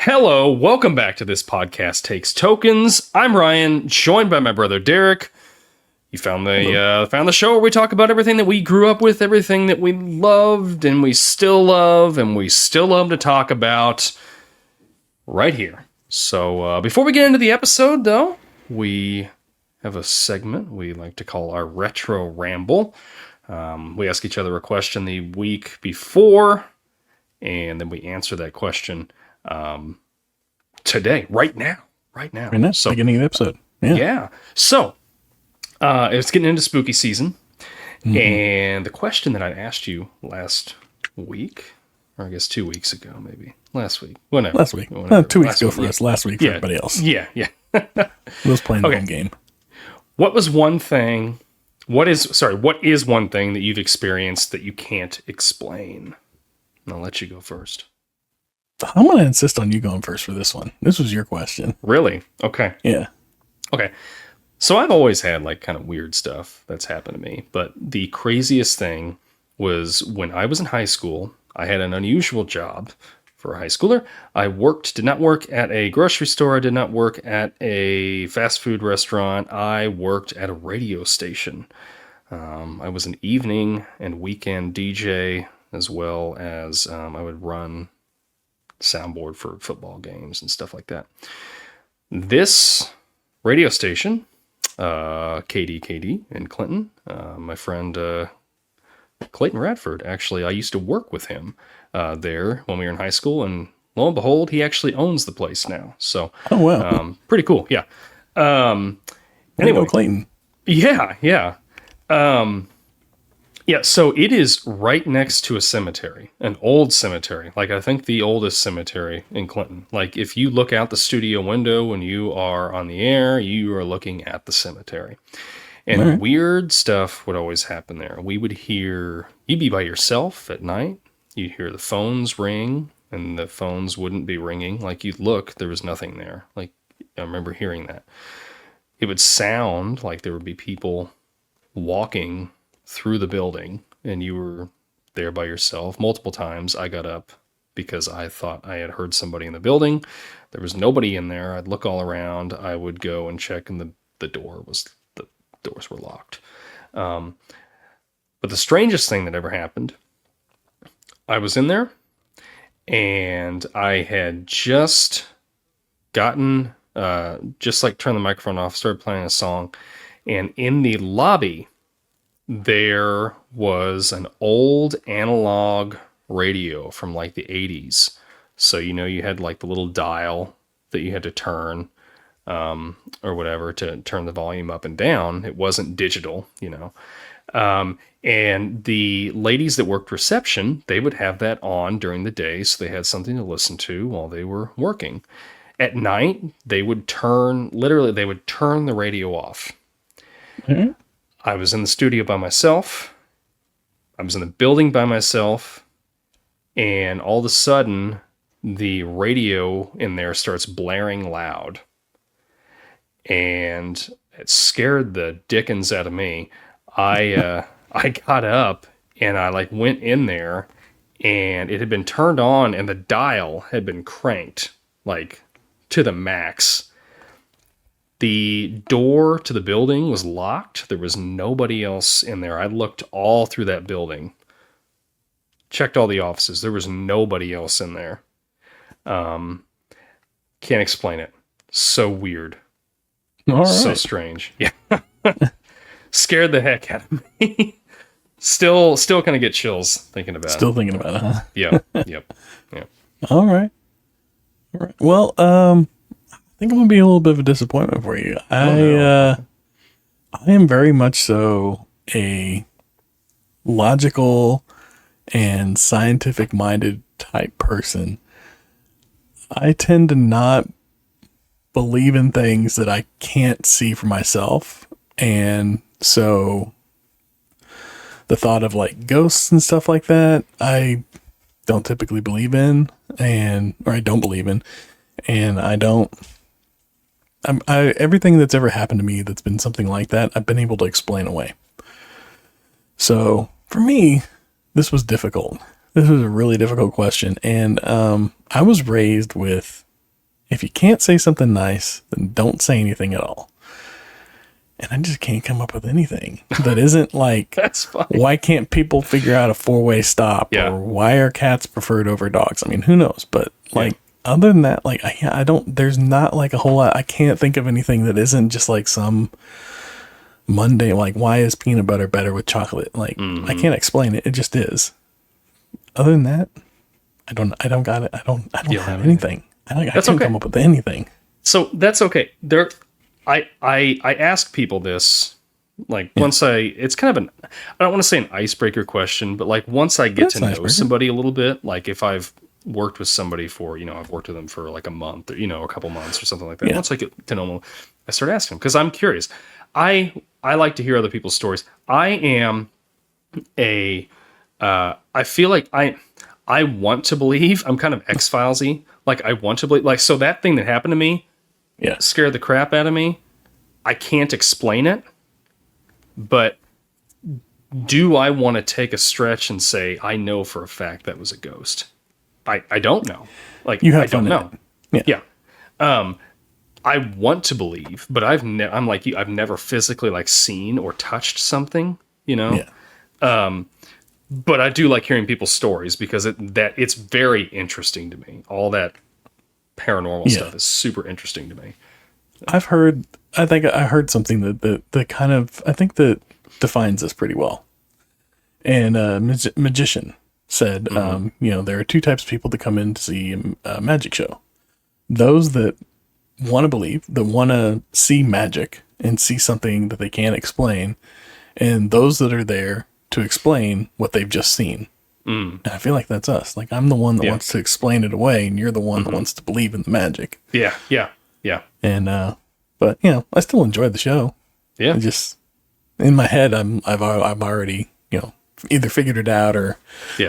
Hello, welcome back to This Podcast Takes Tokens. I'm Ryan, joined by my brother Derek. You found the show where we talk about everything that we grew up with, everything that we loved, and we still love to talk about right here. So before we get into the episode, though, we have a segment we like to call our Retro Ramble. We ask each other a question the week before, and then we answer that question today, right now. So, beginning of the episode. Yeah. So, it's getting into spooky season. Mm-hmm. And the question that I asked you last week, or I guess 2 weeks ago, maybe. Last week. Whenever. Last week. 2 weeks ago for us. Last week for everybody else. Yeah. Was playing the home game. What is one thing that you've experienced that you can't explain? And I'll let you go first. I'm going to insist on you going first for this one. This was your question. Really? Okay. Yeah. Okay. So I've always had like kind of weird stuff that's happened to me, but the craziest thing was when I was in high school. I had an unusual job for a high schooler. I did not work at a grocery store. I did not work at a fast food restaurant. I worked at a radio station. I was an evening and weekend DJ, as well as I would run soundboard for football games and stuff like that. This radio station, KD in Clinton, my friend Clayton Radford, actually, I used to work with him there when we were in high school, and lo and behold, he actually owns the place now. So, oh wow, pretty cool, yeah. Anyway, Clayton. Yeah. Yeah, so it is right next to a cemetery, an old cemetery. Like, I think the oldest cemetery in Clinton. Like, if you look out the studio window when you are on the air, you are looking at the cemetery. And weird stuff would always happen there. You'd be by yourself at night. You'd hear the phones ring, and the phones wouldn't be ringing. Like, you'd look, there was nothing there. Like, I remember hearing that. It would sound like there would be people walking through the building, and you were there by yourself. Multiple times I got up because I thought I had heard somebody in the building. There was nobody in there. I'd look all around. I would go and check, and the doors were locked. But the strangest thing that ever happened, I was in there, and I had just gotten turned the microphone off, started playing a song, and in the lobby there was an old analog radio from like the 80s. So, you had like the little dial that you had to turn or whatever to turn the volume up and down. It wasn't digital, and the ladies that worked reception, they would have that on during the day, so they had something to listen to while they were working. At night, they would turn the radio off. Mm-hmm. I was in the studio by myself. I was in the building by myself. And all of a sudden, the radio in there starts blaring loud. And it scared the dickens out of me. I got up and I went in there, and it had been turned on and the dial had been cranked to the max. The door to the building was locked. There was nobody else in there. I looked all through that building. Checked all the offices. There was nobody else in there. Can't explain it. So weird. All right. So strange. Yeah. Scared the heck out of me. Still kind of get chills thinking about it. Still thinking about it, huh? Yep. All right. Well, I think I'm going to be a little bit of a disappointment for you. I am very much so a logical and scientific-minded type person. I tend to not believe in things that I can't see for myself. And so the thought of ghosts and stuff like that, I don't typically believe in, or I don't believe in. And everything that's ever happened to me that's been something like that, I've been able to explain away. So for me, this was difficult. This was a really difficult question. And I was raised with if you can't say something nice, then don't say anything at all. And I just can't come up with anything that isn't like, That's fine. why can't people figure out a 4-way stop? Yeah. Or why are cats preferred over dogs? I mean, who knows? But like, other than that, like, I don't, there's not like a whole lot. I can't think of anything that isn't just like some mundane, like, why is peanut butter better with chocolate? Like, I can't explain it. It just is. Other than that, I don't got it. I don't have anything. I can't come up with anything. So that's okay. I ask people this, like, once it's kind of I don't want to say an icebreaker question, but like once I get to know somebody a little bit, like if I've worked with somebody for, I've worked with them for like a month or, a couple months or something like that. Once I get to know them, I start asking them because I'm curious. I like to hear other people's stories. I am I feel like I want to believe. I'm kind of X-Filesy. Like I want to believe, like, so that thing that happened to me, scared the crap out of me. I can't explain it, but do I want to take a stretch and say, I know for a fact that was a ghost? I don't know. Like, I don't know. Yeah. I want to believe, but I'm like you. I've never physically like seen or touched something, but I do like hearing people's stories because it's very interesting to me. All that paranormal stuff is super interesting to me. I think I heard something that kind of, I think that defines this pretty well. And a magician said, there are two types of people that come in to see a magic show. Those that want to believe, that want to see magic and see something that they can't explain, and those that are there to explain what they've just seen. And I feel like that's us. Like, I'm the one that wants to explain it away, and you're the one that wants to believe in the magic. Yeah. And but I still enjoy the show. Yeah. Just in my head, I've already either figured it out or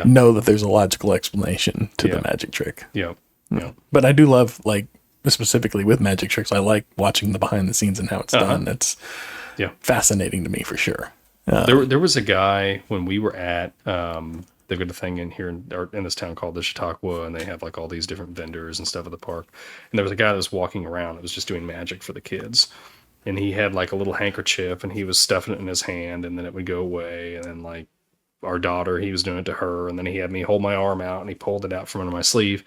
know that there's a logical explanation to the magic trick. Yeah. But I do love, like, specifically with magic tricks, I like watching the behind the scenes and how it's done. It's fascinating to me for sure. There was a guy when we were at they've got a thing in here in this town called the Chautauqua, and they have like all these different vendors and stuff at the park. And there was a guy that was walking around that was just doing magic for the kids. And he had like a little handkerchief and he was stuffing it in his hand and then it would go away. And then like our daughter, he was doing it to her. And then he had me hold my arm out and he pulled it out from under my sleeve.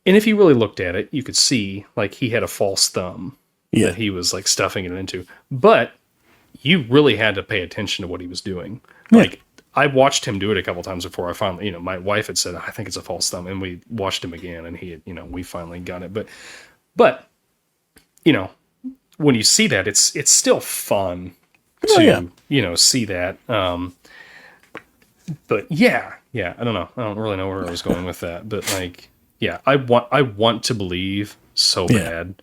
And if you really looked at it, you could see like he had a false thumb that he was like stuffing it into. But you really had to pay attention to what he was doing. Like, I watched him do it a couple times before I finally, my wife had said, I think it's a false thumb. And we watched him again and he had, we finally got it. But, when you see that, it's still fun to, see that. But I don't know. I don't really know where I was going with that, but like, I want to believe so bad,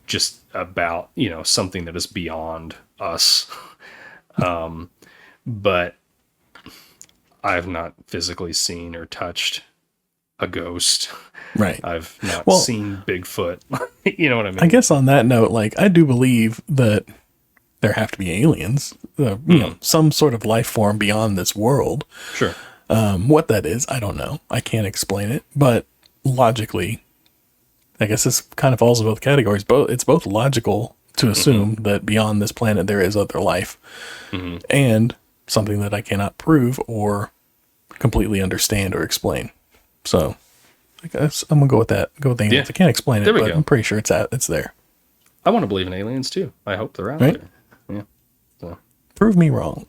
just about, something that is beyond us. But I've not physically seen or touched a ghost. Right. I've not seen Bigfoot. You know what I mean? I guess on that note, like, I do believe that there have to be aliens, some sort of life form beyond this world. Sure. What that is, I don't know. I can't explain it, but logically, I guess this kind of falls in both categories. It's both logical to assume that beyond this planet there is other life, and something that I cannot prove or completely understand or explain. So I guess I'm gonna go with that. Go with the aliens. I can't explain it, but I'm pretty sure it's there. I want to believe in aliens too. I hope they're out there. Yeah. So. Prove me wrong.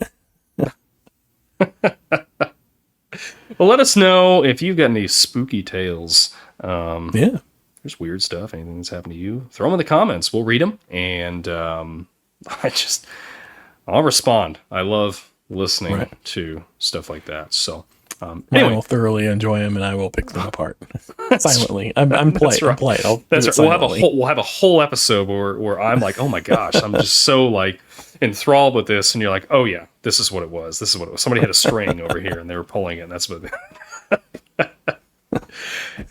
Well, let us know if you've got any spooky tales. There's weird stuff. Anything that's happened to you, throw them in the comments. We'll read them, and I'll respond. I love listening to stuff like that. So anyway. I will thoroughly enjoy them, and I will pick them apart silently. I'm polite. I'm polite. That's right. We'll have a whole episode where I'm like, oh my gosh, I'm just so like enthralled with this, and you're like, oh yeah, this is what it was. This is what it was. Somebody had a string over here, and they were pulling it. And that's what.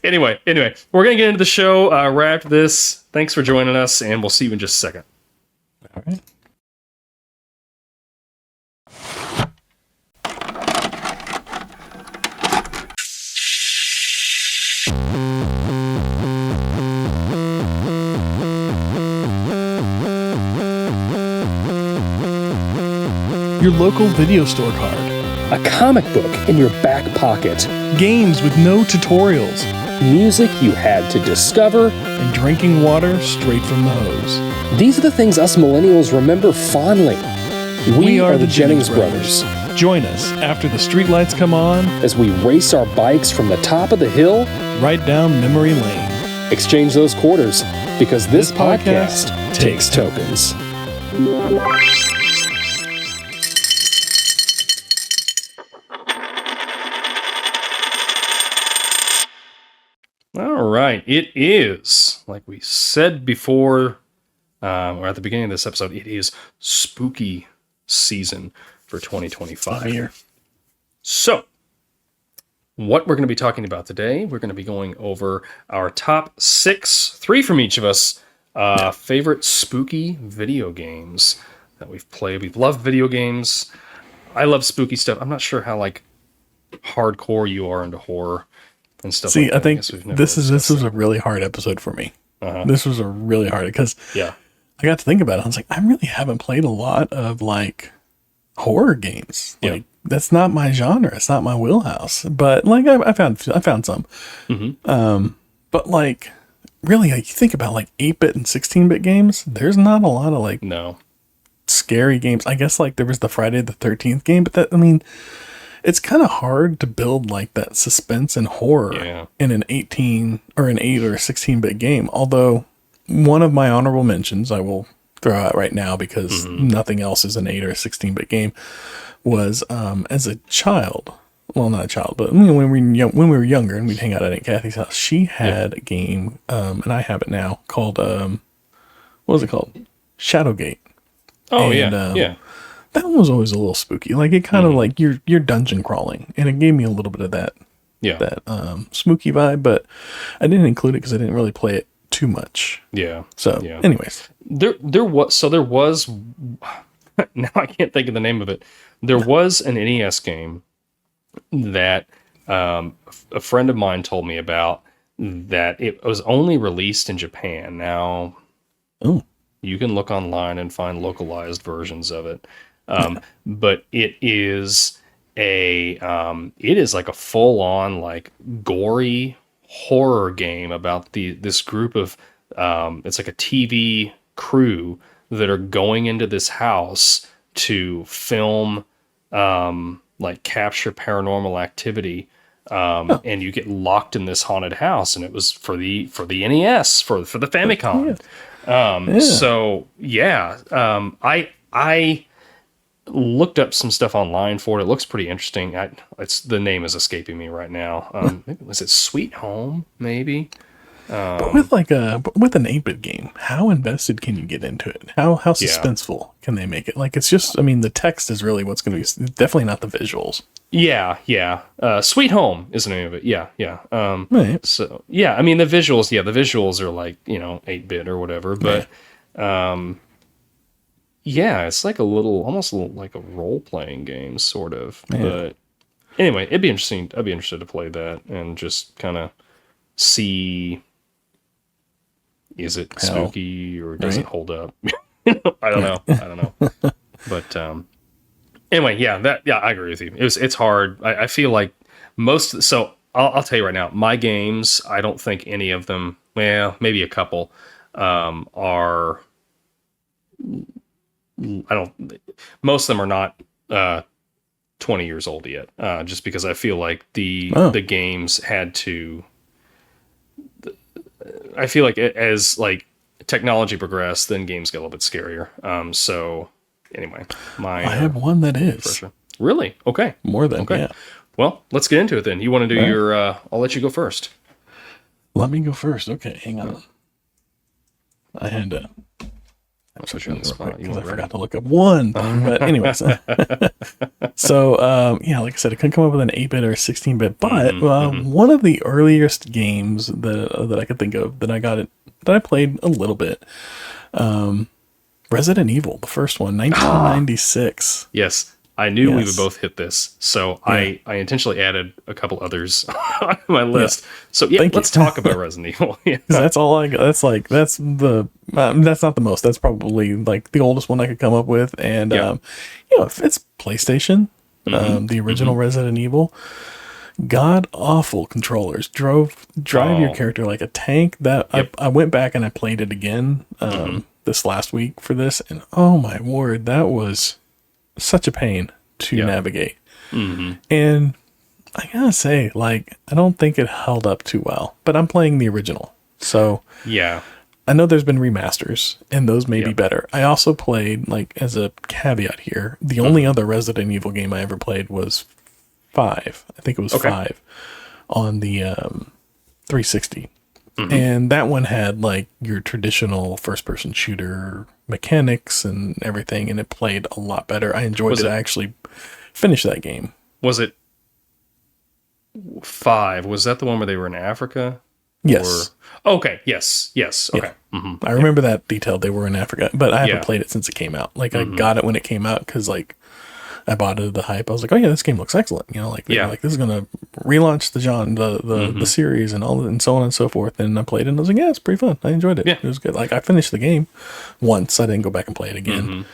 Anyway, we're gonna get into the show right after this. Thanks for joining us, and we'll see you in just a second. All right. your local video store card, a comic book in your back pocket, games with no tutorials, music you had to discover, and drinking water straight from the hose. These are the things us millennials remember fondly. We are the Jennings brothers. Join us after the streetlights come on as we race our bikes from the top of the hill right down memory lane. Exchange those quarters, because this podcast takes tokens. All right, it is, like we said before, or at the beginning of this episode, it is spooky season for 2025. So, what we're going to be talking about today, we're going to be going over our top 3 from each of us, favorite spooky video games that we've played. We've loved video games. I love spooky stuff. I'm not sure how hardcore you are into horror and stuff. See, I think this was a really hard episode for me. This was a really hard, because I got to think about it. I was like, I really haven't played a lot of horror games. That's not my genre. It's not my wheelhouse. But I found some. But really, you think about 8-bit and 16-bit games. There's not a lot of scary games. I guess there was the Friday the 13th game, but it's kind of hard to build that suspense and horror in an 18 or an 8 or 16-bit game. Although one of my honorable mentions I will throw out right now, because nothing else is an 8 or a 16-bit game, was as a child. Well, not a child, but when we were younger and we'd hang out at Aunt Kathy's house, she had a game, and I have it now, called what was it called? Shadowgate. Oh, and, that one was always a little spooky. It kind of you're dungeon crawling, and it gave me a little bit of that spooky vibe, but I didn't include it because I didn't really play it too much. Anyways, there was now I can't think of the name of it. There was an NES game that a friend of mine told me about, that it was only released in Japan. Now, you can look online and find localized versions of it. But it is a full on gory horror game about this group of it's a TV crew that are going into this house to film capture paranormal activity, and you get locked in this haunted house, and it was for the NES, for the Famicom. I looked up some stuff online for it. It looks pretty interesting. The name is escaping me right now. Was it Sweet Home? Maybe. But with with an 8-bit game, how invested can you get into it? How suspenseful can they make it? It's just, the text is really what's going to be, definitely not the visuals. Yeah. Sweet Home is the name of it. Yeah. Right. So the visuals are 8-bit or whatever, but it's almost like a role-playing game, sort of. Yeah. But anyway, it'd be interesting. I'd be interested to play that and just kind of see, is it spooky or does it hold up? I don't know. But anyway, I agree with you. It's hard. I feel like so I'll tell you right now, my games, I don't think any of them, well, maybe a couple, are, most of them are not 20 years old yet, just because I feel like the games had to, I feel like as technology progressed, then games get a little bit scarier. So anyway, I have one that is. Sure. Really? Okay. More than, okay. Yeah. Well, let's get into it then. You want to do your, I'll let you go first. Let me go first. Okay, hang on. I had to, put you on the spot because I forgot to look up one thing. But anyways, so like I said, I couldn't come up with an 8-bit or 16-bit, but one of the earliest games that I could think of that I played a little bit, Resident Evil, the first one, 1996. Yes, I knew we would both hit this, so I intentionally added a couple others on my list. So let's talk about Resident Evil. That's all I got. That's the That's not the most. That's probably like the oldest one I could come up with. And, if it's PlayStation, the original Resident Evil, god awful controllers. Drive your character like a tank. I went back and I played it again this last week for this, and oh my word, that was such a pain to navigate. And I gotta say, like, I don't think it held up too well, but I'm playing the original, so Yeah. I know there's been remasters, and those may be better. I also played, like, as a caveat here, the only other Resident Evil game I ever played was 5. I think it was 5 on the 360. And that one had, like, your traditional first-person shooter mechanics and everything, and it played a lot better. I enjoyed it. I actually finished that game. Was it 5? Was that the one where they were in Africa? Yes. Or, okay. Yes. Okay. Yeah. I remember that detail. They were in Africa, but I haven't played it since it came out. Like, I got it when it came out because, like, I bought it at the hype. I was like, oh yeah, this game looks excellent. You know, like, like, this is going to relaunch the genre, the series and all, and so on and so forth. And I played it and I was like, yeah, it's pretty fun. I enjoyed it. Yeah. It was good. Like, I finished the game once. I didn't go back and play it again.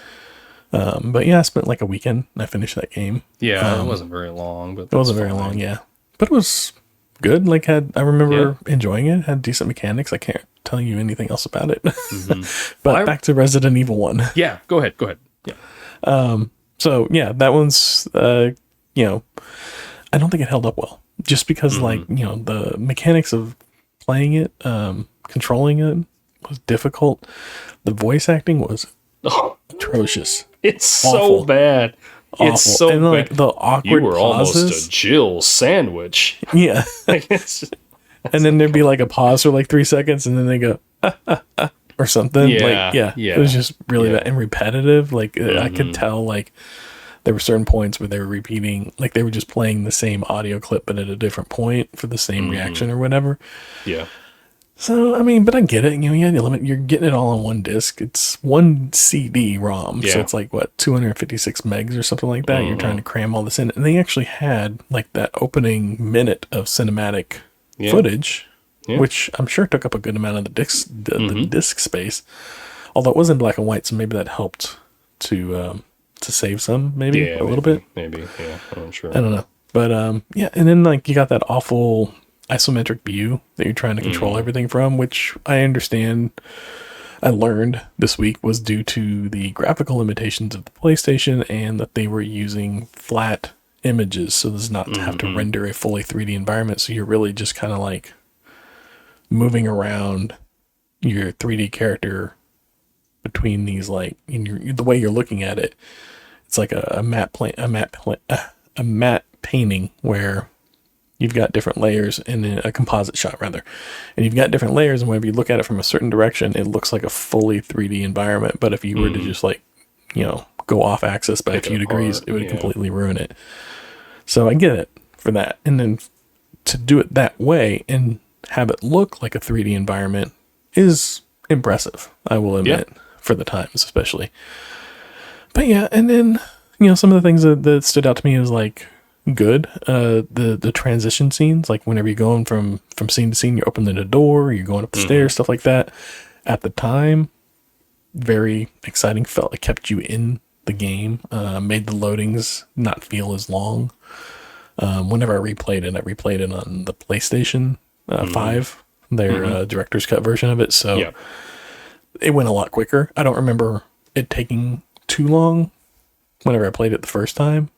But yeah, I spent like a weekend and I finished that game. Yeah. It wasn't very long, but it wasn't very long. Yeah. But it was good. Like, I remember enjoying it. Had decent mechanics. I can't tell you anything else about it. But back to Resident Evil 1. Yeah, go ahead. Yeah. So yeah, that one's I don't think it held up well. Just because like, the mechanics of playing it, controlling it was difficult. The voice acting was atrocious. It's Awful. so bad. Awful. It's so and like bad. the awkward You were pauses. almost a Jill sandwich. Yeah. It's just- And then there'd be like a pause for like 3 seconds and then they go or something. Yeah, Like, It was just really bad and repetitive. Like, I could tell, like, there were certain points where they were repeating, like, they were just playing the same audio clip, but at a different point for the same reaction or whatever. yeah. So, I mean, but I get it. You're getting it all on one disc. It's one CD-ROM. So Yeah. it's like, what, 256 megs or something like that? You're trying to cram all this in. And they actually had, like, that opening minute of cinematic footage, which I'm sure took up a good amount of the disc space. Although it was in black and white, so maybe that helped to save some, maybe a little bit. Maybe, yeah. I'm not sure. I don't know. But yeah, and then like you got that awful isometric view that you're trying to control everything from, which I understand. I learned this week was due to the graphical limitations of the PlayStation and that they were using flat images, so as not to have to render a fully 3D environment. So you're really just kind of like moving around your 3D character between these, like, the way you're looking at it, it's like a matte painting where you've got different layers, and then a composite shot rather, and you've got different layers, and whenever you look at it from a certain direction, it looks like a fully 3D environment. But if you were to just like, go off axis by a few degrees, it would completely ruin it. So I get it for that. And then to do it that way and have it look like a 3D environment is impressive, I will admit, for the times especially. But yeah, and then, some of the things that stood out to me is like good. The transition scenes, like whenever you're going from scene to scene, you're opening the door, you're going up the stairs, stuff like that. At the time, very exciting. Felt it kept you in the game, made the loadings not feel as long. Whenever I replayed it on the PlayStation 5, their director's cut version of it. So it went a lot quicker. I don't remember it taking too long whenever I played it the first time.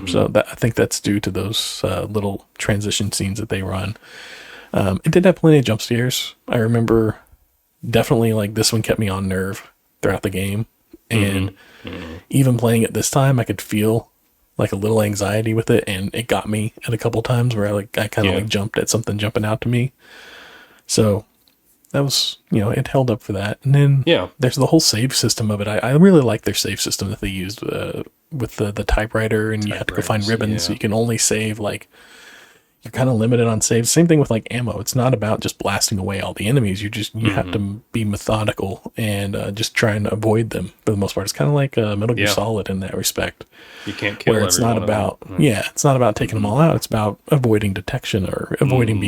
So I think that's due to those little transition scenes that they run. It did have plenty of jump scares. I remember definitely like this one kept me on nerve throughout the game. And even playing it this time, I could feel like a little anxiety with it, and it got me at a couple times where I kind of like jumped at something jumping out to me. So that was, it held up for that. And then there's the whole save system of it. I really like their save system that they used with the typewriter, and you have to go find ribbons, so you can only save, like, you're kind of limited on saves. Same thing with like ammo. It's not about just blasting away all the enemies. You have to be methodical and just try and avoid them for the most part. It's kind of like Metal Gear Solid in that respect. You can't kill where it's not about it's not about taking them all out. It's about avoiding detection or avoiding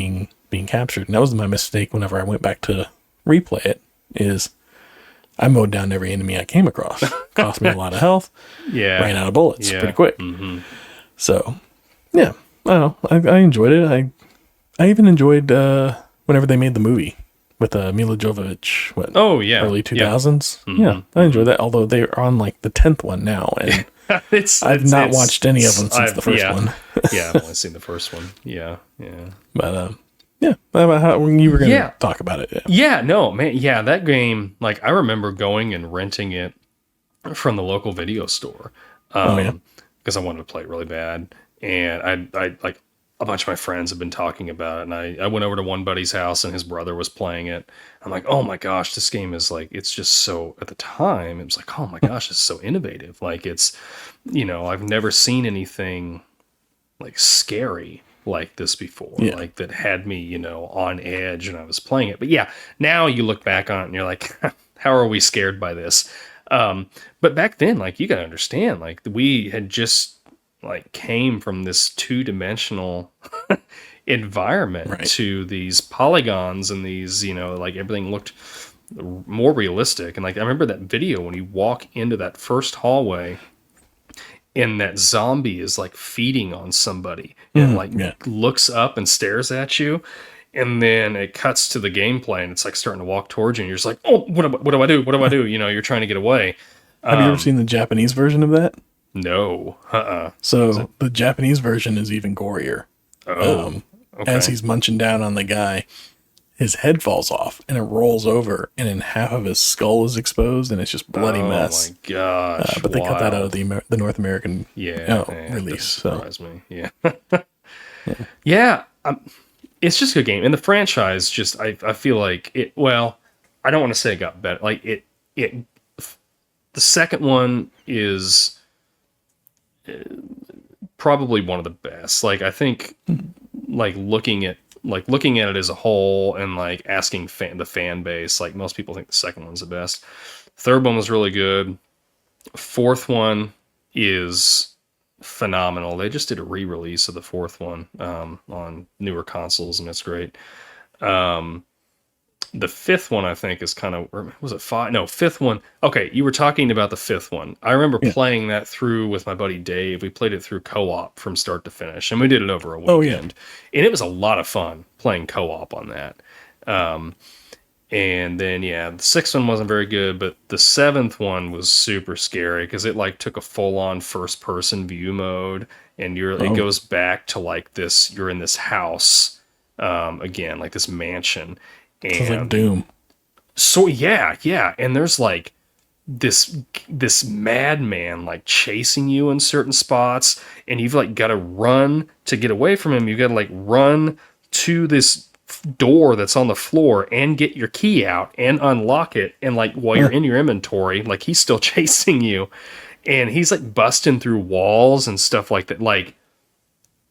being captured. And that was my mistake whenever I went back to replay it. Is I mowed down every enemy I came across. Cost me a lot of health. Yeah. Ran out of bullets pretty quick. Mm-hmm. So, yeah, I don't know. I enjoyed it. I even enjoyed whenever they made the movie with Mila Jovovich. What? Oh yeah, early 2000s. Yeah, yeah, I enjoyed that. Although they're on like the 10th one now, and I've not watched any of them since the first one. Yeah, I've only seen the first one. Yeah. But yeah, how you were going to talk about it. Yeah, no, man. Yeah, that game. Like, I remember going and renting it from the local video store. Because I wanted to play it really bad, and I like a bunch of my friends have been talking about it, and I went over to one buddy's house and his brother was playing it. I'm like, oh my gosh, this game is like, it's just so, at the time it was like, oh my gosh, it's so innovative. Like, it's, I've never seen anything like scary like this before, like that had me, on edge when I was playing it. But yeah, now you look back on it and you're like, how are we scared by this? But back then, like, you gotta understand, like, we had just like came from this 2-dimensional environment to these polygons and these, like, everything looked more realistic. And like, I remember that video when you walk into that first hallway and that zombie is like feeding on somebody and looks up and stares at you. And then it cuts to the gameplay and it's like starting to walk towards you and you're just like, oh, what do I do? What do I do? You're trying to get away. Have you ever seen the Japanese version of that? No. So the Japanese version is even gorier. Okay. As he's munching down on the guy, his head falls off and it rolls over and then half of his skull is exposed and it's just bloody mess. Oh my gosh. But they cut that out of the North American release. Surprised me. Yeah. Yeah. It's just a good game. And the franchise just, I feel like it, well, I don't want to say it got better. Like the second one is probably one of the best. Like, I think like looking at it as a whole and like asking the fan base, like, most people think the second one's the best. Third one was really good. Fourth one is phenomenal. They just did a re-release of the fourth one on newer consoles and it's great. The fifth one, I think, is kind of, was it five? No, fifth one. Okay, you were talking about the fifth one. I remember playing that through with my buddy Dave. We played it through co-op from start to finish, and we did it over a weekend. Oh, yeah. And it was a lot of fun playing co-op on that. And then, the sixth one wasn't very good, but the seventh one was super scary because it like took a full-on first-person view mode, and it goes back to like this. You're in this house again, like this mansion. And sounds like Doom. So yeah, and there's like this madman like chasing you in certain spots, and you've like got to run to get away from him. You got to like run to this door that's on the floor and get your key out and unlock it, and like while you're in your inventory, like he's still chasing you, and he's like busting through walls and stuff like that, like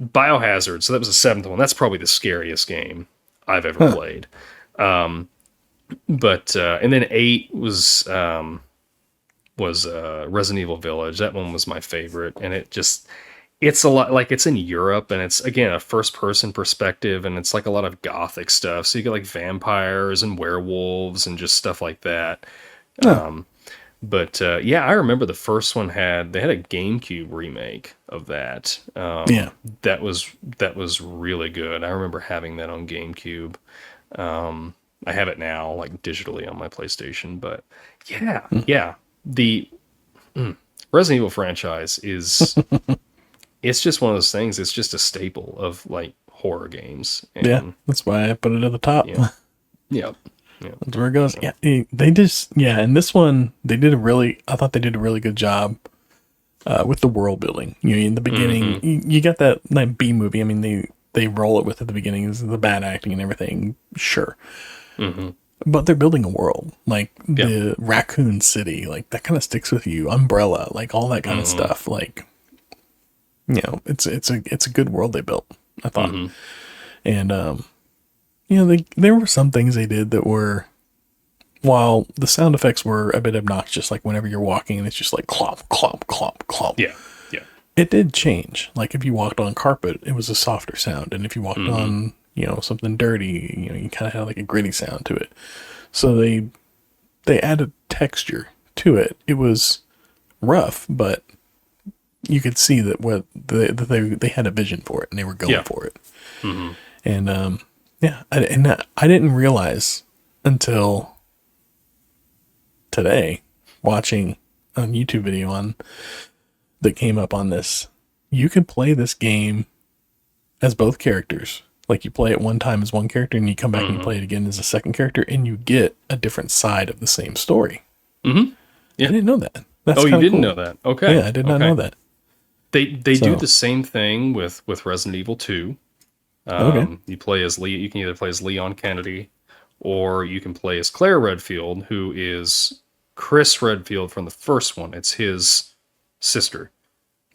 Biohazard. So that was the seventh one. That's probably the scariest game I've ever played. But and then 8 was Resident Evil Village. That one was my favorite, and it's a lot, like, it's in Europe, and it's again a first person perspective, and it's like a lot of gothic stuff. So you get like vampires and werewolves and just stuff like that. But I remember the first one they had a GameCube remake of that. That was really good. I remember having that on GameCube. I have it now, like, digitally on my PlayStation, but the Resident Evil franchise is, it's just one of those things. It's just a staple of like horror games. And, that's why I put it at the top. Yeah. That's where it goes. Yeah, they just, and this one, I thought they did a really good job with the world building. In the beginning, you got that like B movie. I mean, they roll it with at the beginning is the bad acting and everything, sure. But they're building a world, like the Raccoon City, like that kind of sticks with you. Umbrella, like all that kind of stuff. Like, it's a good world they built, I thought. And there were some things they did that were, while the sound effects were a bit obnoxious, like whenever you're walking and it's just like clomp, clomp, clomp, clomp. Yeah. It did change. Like if you walked on carpet, it was a softer sound. And if you walked on, something dirty, you kind of had like a gritty sound to it. So they they added texture to it. It was rough, but you could see that they had a vision for it and they were going for it. Mm-hmm. And I didn't realize until today, watching a YouTube video that came up on this, you could play this game as both characters. Like, you play it one time as one character and you come back and you play it again as a second character, and you get a different side of the same story. Mm-hmm. Yeah. I didn't know that. That's you didn't cool. know that? Okay. Yeah, I did not know that. They do the same thing with Resident Evil 2. You play as Lee. You can either play as Leon Kennedy, or you can play as Claire Redfield, who is Chris Redfield from the first one. It's his sister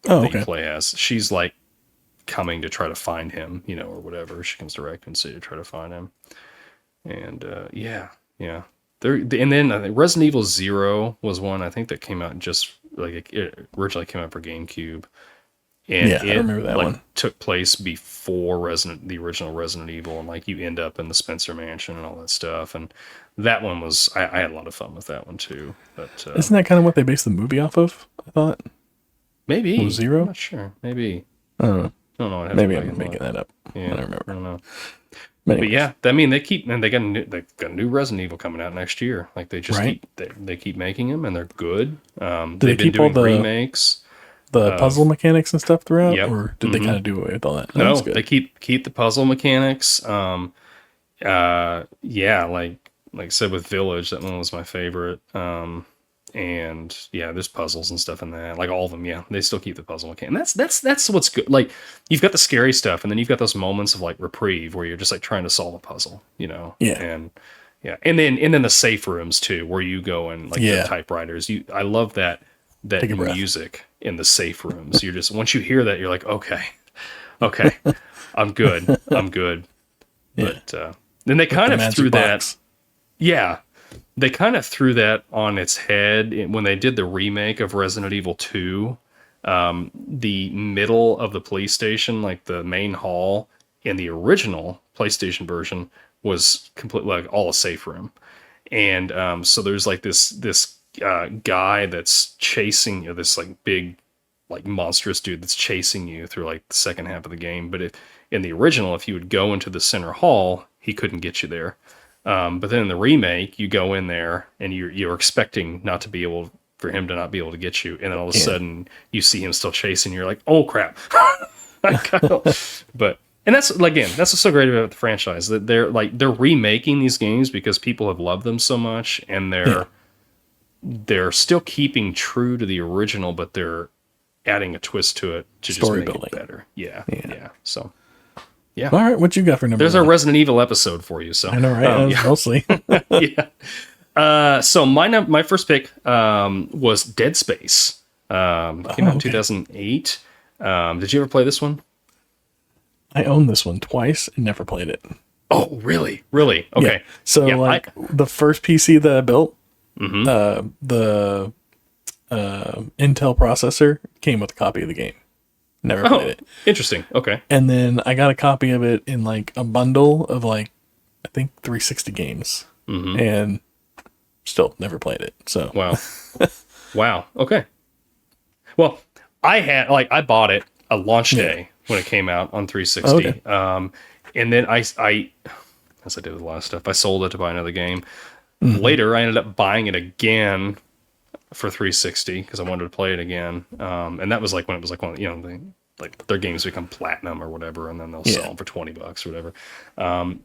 that you play as. She's like coming to try to find him, or whatever. She comes to Raccoon City to try to find him. And yeah. And then I think Resident Evil 0 was one I think that came out just like it originally came out for GameCube. And I remember that one. Took place before the original Resident Evil, and like you end up in the Spencer Mansion and all that stuff. And that one was I had a lot of fun with that one too. But isn't that kind of what they based the movie off of? I thought maybe was 0. I'm not sure. Maybe I don't know. Maybe I'm making that up. Yeah, I don't remember. I don't know. But yeah, I mean they got a new Resident Evil coming out next year. Like they just keep making them, and they're good. They've been doing remakes. The puzzle mechanics and stuff throughout, yep. or did they kind of do away with all that? No, they keep the puzzle mechanics. Like I said with Village, that one was my favorite. And yeah, there's puzzles and stuff in that. Like all of them, yeah, they still keep the puzzle mechanics. And that's what's good. Like you've got the scary stuff, and then you've got those moments of like reprieve where you're just like trying to solve a puzzle, Yeah. And then the safe rooms too, where you go and like the typewriters. I love that music in the safe rooms. You're just, once you hear that, you're like, okay, I'm good. But then they kind of threw that. Yeah. They kind of threw that on its head when they did the remake of Resident Evil 2. The middle of the police station, like the main hall in the original PlayStation version, was completely like all a safe room. And so there's like this guy that's chasing you, this like big, like monstrous dude that's chasing you through like the second half of the game. But in the original, if you would go into the center hall, he couldn't get you there. But then in the remake, you go in there and you're expecting for him to not be able to get you, and then all of a sudden you see him still chasing. You're like, oh crap! And that's what's so great about the franchise, that they're remaking these games because people have loved them so much, and they're still keeping true to the original, but they're adding a twist to it to just make it better. Yeah. So. Yeah. All right, what you got for number? There's our Resident Evil episode for you. So I know, right? Mostly. Yeah. So my first pick was Dead Space. Came out in 2008. Did you ever play this one? I owned this one twice and never played it. Oh, really? Really? Okay. Yeah. So the first PC that I built, the Intel processor came with a copy of the game. Never played it. Interesting. Okay. And then I got a copy of it in like a bundle of like, I think 360 games, and still never played it. So wow. Okay. Well, I bought it a launch day when it came out on 360. Okay. And then as I did with a lot of stuff, I sold it to buy another game. Later, I ended up buying it again for 360 because I wanted to play it again. And that was like when it was like one, their games become platinum or whatever, and then they'll sell them for $20 or whatever.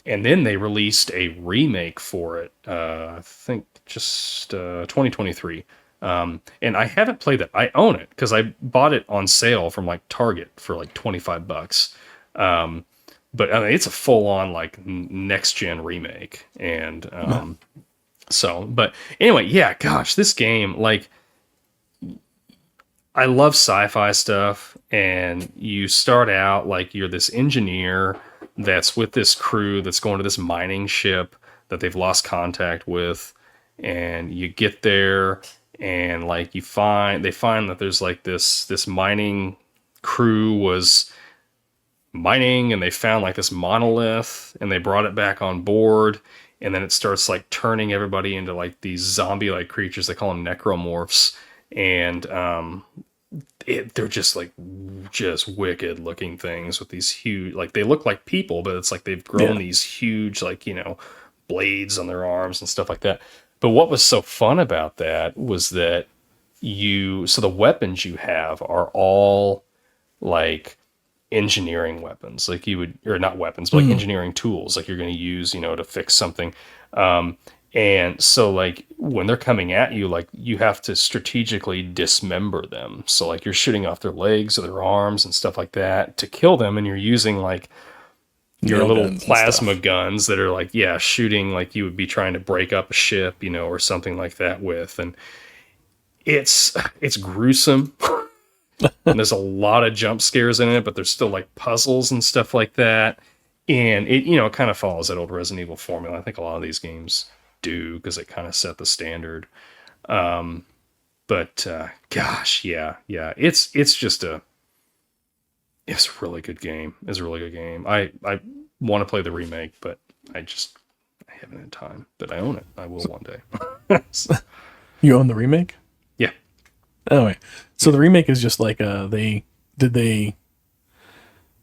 And then they released a remake for it. I think just 2023. And I haven't played that. I own it because I bought it on sale from like Target for like $25. But I mean, it's a full on like next gen remake. And, but anyway, yeah, gosh, this game, like, I love sci-fi stuff, and you start out like you're this engineer that's with this crew that's going to this mining ship that they've lost contact with, and you get there and like they find that there's like this mining crew was mining, and they found like this monolith, and they brought it back on board. and then it starts like turning everybody into like these zombie-like creatures. They call them necromorphs, and they're just like just wicked looking things with these huge, like they look like people, but it's like they've grown these huge, like, you know, blades on their arms and stuff like that. But what was so fun about that was that so the weapons you have are all like engineering weapons, like you would, or not weapons, but like engineering tools, like you're going to use, you know, to fix something. And so like when they're coming at you, like you have to strategically dismember them. So like you're shooting off their legs or their arms and stuff like that to kill them. And you're using like your little plasma guns that are like, shooting like you would be trying to break up a ship, you know, or something like that with. And it's gruesome. And there's a lot of jump scares in it, but there's still like puzzles and stuff like that. And it, you know, it kind of follows that old Resident Evil formula. I think a lot of these games do, because it kind of set the standard. But gosh, it's a really good game. It's a really good game. I want to play the remake, but I haven't had time. But I own it. I will one day. So, You own the remake? yeah. Oh, wait. So the remake is just like did they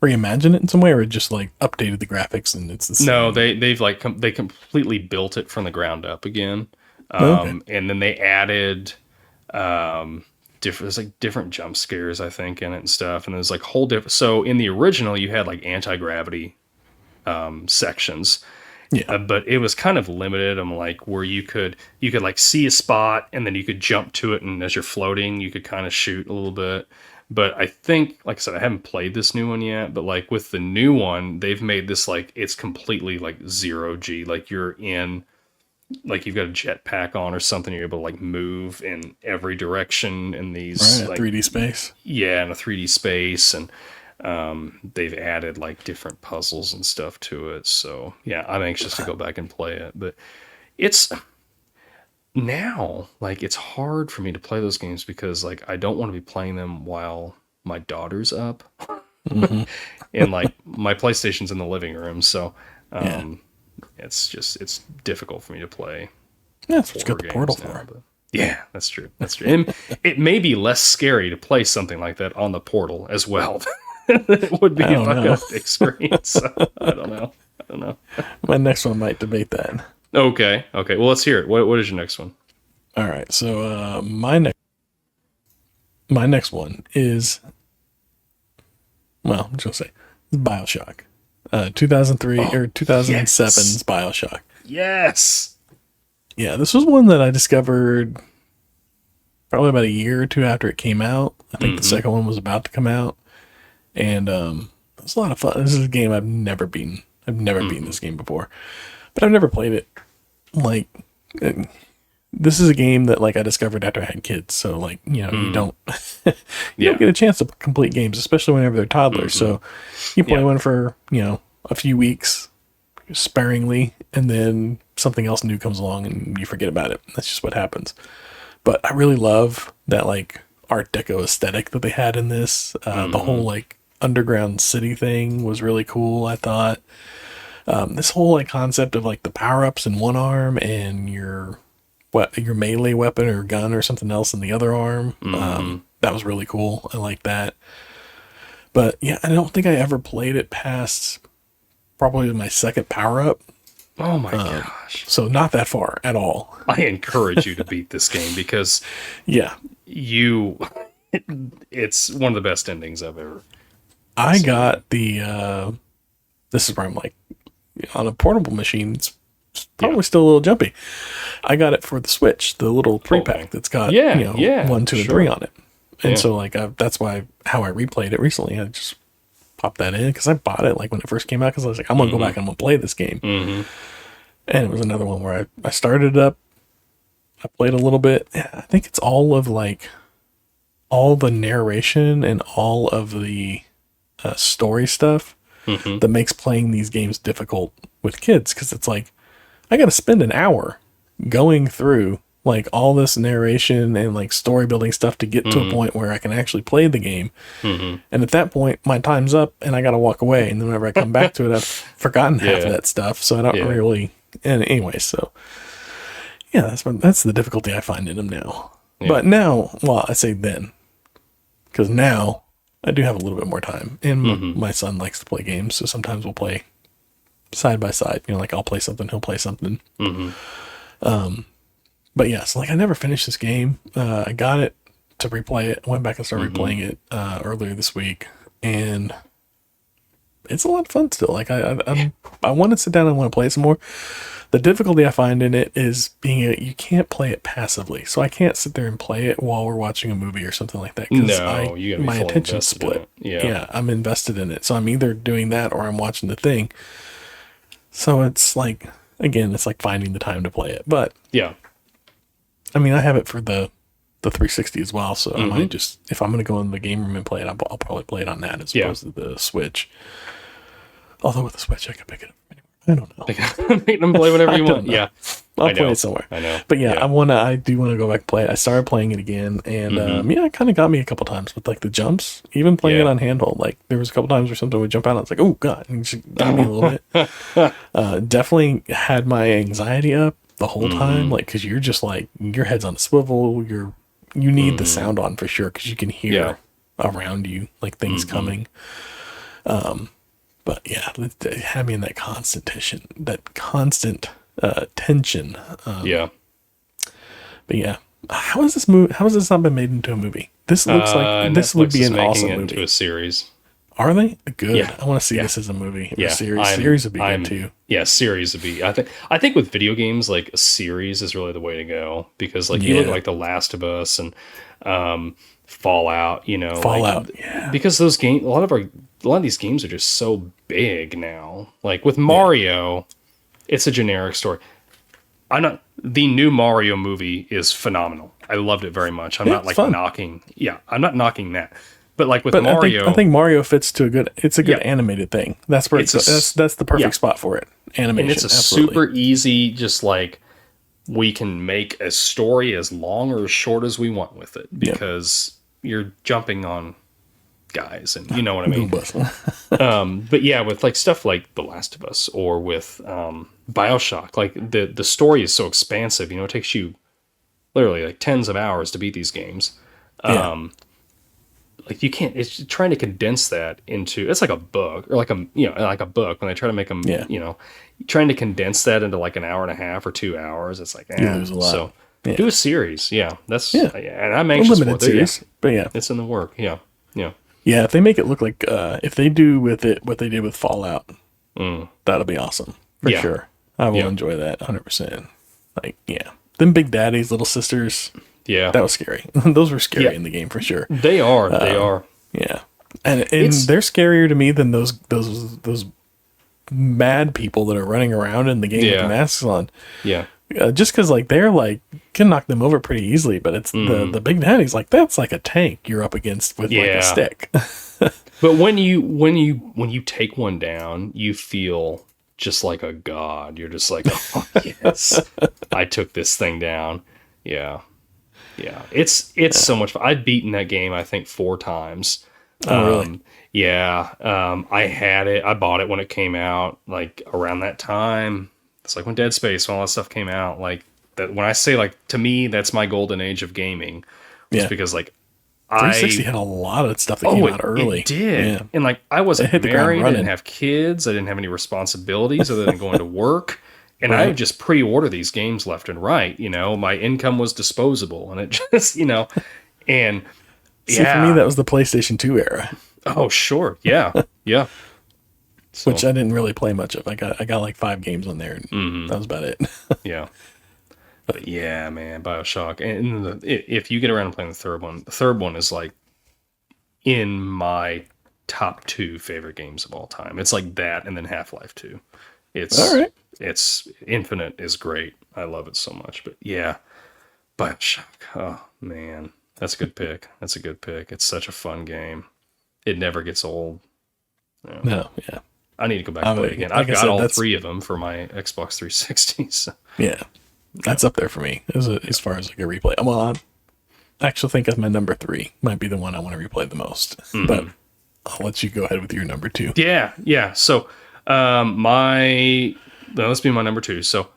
reimagine it in some way, or just like updated the graphics and it's the same? No, they've like they completely built it from the ground up again. And then they added there's like different jump scares, I think, in it and stuff. And there's like whole different. So in the original, you had like anti-gravity sections. Yeah. But it was kind of limited. I'm like, where you could like see a spot and then you could jump to it, and as you're floating, you could kind of shoot a little bit. But I think, like I said, I haven't played this new one yet, but like with the new one, they've made this like it's completely like 0G. Like you're in, like you've got a jetpack on or something, you're able to like move in every direction in these Right, like 3D space. Yeah, in a 3D space, and they've added like different puzzles and stuff to it. So yeah, I'm anxious to go back and play it. But it's now like it's hard for me to play those games because like I don't want to be playing them while my daughter's up. And like my PlayStation's in the living room, so it's difficult for me to play. Yeah, that's what you got the Portal for. But yeah, that's true. And it may be less scary to play something like that on the Portal as well. It would be if I got a big screen. So I don't know. My next one might debate that. Okay. Well, let's hear it. What is your next one? All right. So my next one is, well, I'm just gonna say BioShock, 2003 or 2007's BioShock. Yes. Yeah, this was one that I discovered probably about a year or two after it came out. I think the second one was about to come out, and it was a lot of fun. This is a game I've never beaten. I've never beaten this game before, but I've never played it. Like, this is a game that like I discovered after I had kids. So like, you know, you don't don't get a chance to complete games, especially whenever they're toddlers. So you play one for, you know, a few weeks sparingly, and then something else new comes along and you forget about it. That's just what happens. But I really love that like Art Deco aesthetic that they had in this. The whole like underground city thing was really cool, I thought. This whole like concept of like the power-ups in one arm and your melee weapon or gun or something else in the other arm. That was really cool. I like that. But yeah, I don't think I ever played it past probably my second power-up. Oh my gosh. So not that far at all. I encourage you to beat this game because it's one of the best endings I've ever I got the this is where I'm like, on a portable machine, it's probably still a little jumpy. I got it for the Switch, the little 3-pack that's got 1, 2, and 3 on it. And so like that's how I replayed it recently. I just popped that in because I bought it like when it first came out because I was like, I'm gonna go back and I'm gonna play this game. And it was another one where I started it up, I played a little bit. Yeah, I think it's all of like all the narration and all of the story stuff that makes playing these games difficult with kids, because it's like I got to spend an hour going through like all this narration and like story building stuff to get to a point where I can actually play the game. And at that point, my time's up and I got to walk away. And then whenever I come back to it, I've forgotten half of that stuff. So I don't really And anyway, so yeah, that's the difficulty I find in them now. Yeah. But now, well, I say then, because now I do have a little bit more time, and my son likes to play games, so sometimes we'll play side by side. You know, like I'll play something, he'll play something. But yes, like I never finished this game. I got it to replay it. Went back and started replaying it earlier this week, and it's a lot of fun still. Like I want to sit down and want to play some more. The difficulty I find in it is you can't play it passively. So I can't sit there and play it while we're watching a movie or something like that. No, you gotta be my fully attention invested split. in it. Yeah. I'm invested in it. So I'm either doing that or I'm watching the thing. So it's like, again, it's like finding the time to play it. But Yeah. I mean, I have it for the 360 as well. So I might just, if I'm going to go in the game room and play it, I'll probably play it on that as opposed to the Switch. Although with the Switch, I could pick it up anywhere. I don't know. Make them play whatever you want. Yeah. I'll play it somewhere. I know. But yeah, I do want to go back and play it. I started playing it again, and it kind of got me a couple times with like the jumps. Even playing it on handheld, like there was a couple times where something would jump out, and I was like, "Oh god!" And it just got me a little bit. Definitely had my anxiety up the whole time, like because you're just like your head's on a swivel. You need the sound on for sure because you can hear around you like things coming. But yeah, it had me in that constant tension. Yeah. But yeah, how is this movie? How has this not been made into a movie? This looks like this would be an awesome movie. Into a series. Are they good? Yeah. I want to see this as a movie. Or Yeah. a series. Series would be good too. Yeah, series would be. I think with video games, like a series is really the way to go because like you look at like The Last of Us and Fallout. You know, Fallout. Because those games, a lot of these games are just so big now. Like with Mario, it's a generic story. The new Mario movie is phenomenal. I loved it very much. I'm not like knocking. Yeah, I'm not knocking that. But like with Mario, I think Mario fits to a good. It's a good animated thing. That's where that's the perfect spot for it. Animation. And it's a super easy. Just like we can make a story as long or as short as we want with it because you're jumping on guys, and you know what I mean. But yeah, with like stuff like The Last of Us or with BioShock, like the story is so expansive. You know, it takes you literally like tens of hours to beat these games. Like you can't. It's trying to condense that into. It's like a book or like a book. When they try to make them, trying to condense that into like an hour and a half or 2 hours. It's like there's a lot. So do a series. Yeah, that's and I'm anxious for it. Series, but yeah, it's in the work. Yeah. Yeah, if they make it look like if they do with it what they did with Fallout, that'll be awesome for sure. I will enjoy that 100%. Like, them Big Daddies, little sisters. Yeah, that was scary. Those were scary in the game for sure. They are. They are. Yeah, and they're scarier to me than those mad people that are running around in the game with masks on. Yeah. Just because like they're like can knock them over pretty easily, but it's the Big Daddy's like that's like a tank you're up against with like a stick. But when you take one down, you feel just like a god. You're just like, oh yes, I took this thing down. Yeah. It's so much fun. I've beaten that game I think 4 times. Oh really? Yeah. I had it. I bought it when it came out, like around that time. It's like when Dead Space and all that stuff came out, like that. When I say like to me, that's my golden age of gaming, just because like 360 had a lot of stuff that came out early. It did, and like I wasn't married, I didn't have kids, I didn't have any responsibilities other than going to work, and I would just pre-order these games left and right. You know, my income was disposable, and it just and see for me that was the PlayStation 2 era. Oh sure, yeah. So, which I didn't really play much of. I got like 5 games on there, and that was about it. Yeah. But yeah, man, BioShock. And if you get around and playing the third one is like in my top 2 favorite games of all time. It's like that and then Half-Life 2. It's Infinite is great. I love it so much. But yeah, BioShock. Oh, man. That's a good pick. It's such a fun game. It never gets old. No. I need to go back and play it again. I've got all 3 of them for my Xbox 360. So. Yeah, that's up there for me as far as like a replay. Well, I actually think my number 3 might be the one I want to replay the most. But I'll let you go ahead with your number 2. Yeah. So my Let's be my number 2. So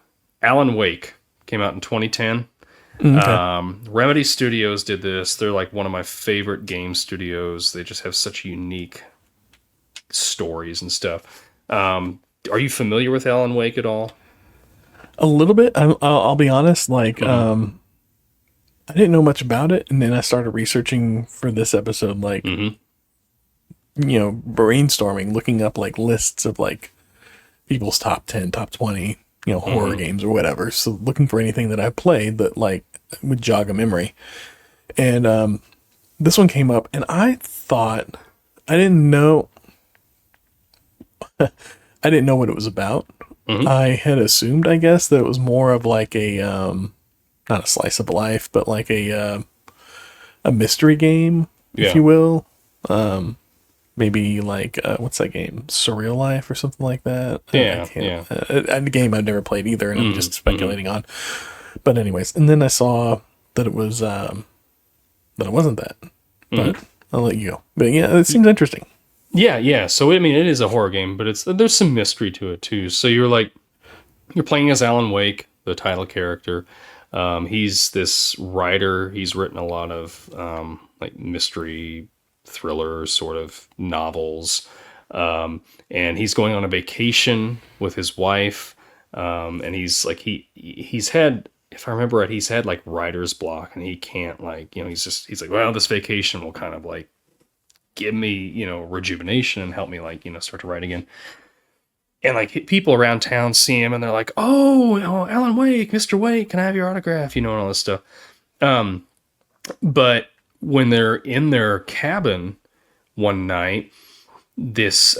Alan Wake came out in 2010. Okay. Remedy Studios did this. They're like one of my favorite game studios. They just have such unique stories and stuff. Are you familiar with Alan Wake at all? A little bit. I'll be honest. Like, Mm-hmm. I didn't know much about it, and then I started researching for this episode. Like, Mm-hmm. brainstorming, looking up like lists of like people's top 10, top 20, horror Mm-hmm. games or whatever. So looking for anything that I played that like would jog a memory. And this one came up, and I thought I didn't know. I didn't know what it was about. Mm-hmm. I had assumed, I guess, that it was more of like a not a slice of life, but like a mystery game, if Yeah. you will. Maybe like what's that game? Surreal Life or something like that. Yeah, I can't. yeah. A game I've never played either, and I'm just Mm-hmm. speculating on. But anyways, and then I saw that it was that it wasn't that. But I'll let you go. But yeah, it seems interesting. Yeah, yeah. So I mean, it is a horror game, but there's some mystery to it too. So you're playing as Alan Wake, the title character. He's this writer. He's written a lot of like mystery thriller sort of novels, and he's going on a vacation with his wife. And he's like he's had, if I remember right, he's had like writer's block, and he can't like he's like, well, this vacation will kind of like give me rejuvenation and help me like start to write again. And like people around town see him and they're like, oh, Alan Wake, Mr. Wake, can I have your autograph, and all this stuff. But when they're in their cabin one night, this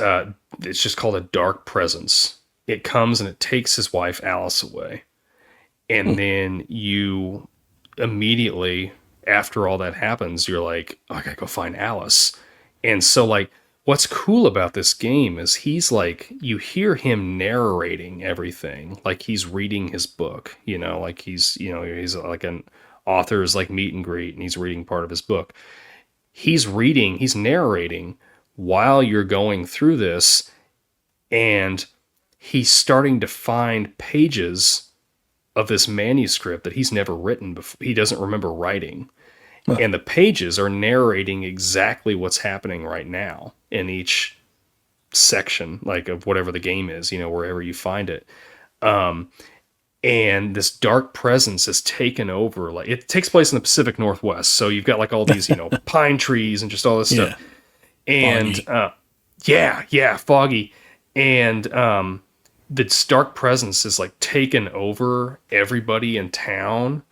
it's just called a dark presence. It comes and it takes his wife Alice away. And then you immediately, after all that happens, you're like, oh, I gotta go find Alice. And so like what's cool about this game is he's like, you hear him narrating everything like he's reading his book, like he's like an author's like meet and greet, and he's reading part of his book. He's narrating while you're going through this, and he's starting to find pages of this manuscript that he's never written before. He doesn't remember writing. And the pages are narrating exactly what's happening right now in each section, like of whatever the game is, wherever you find it. And this dark presence is taken over. Like it takes place in the Pacific Northwest. So you've got like all these, pine trees and just all this stuff. And foggy. And this dark presence is like taken over everybody in town.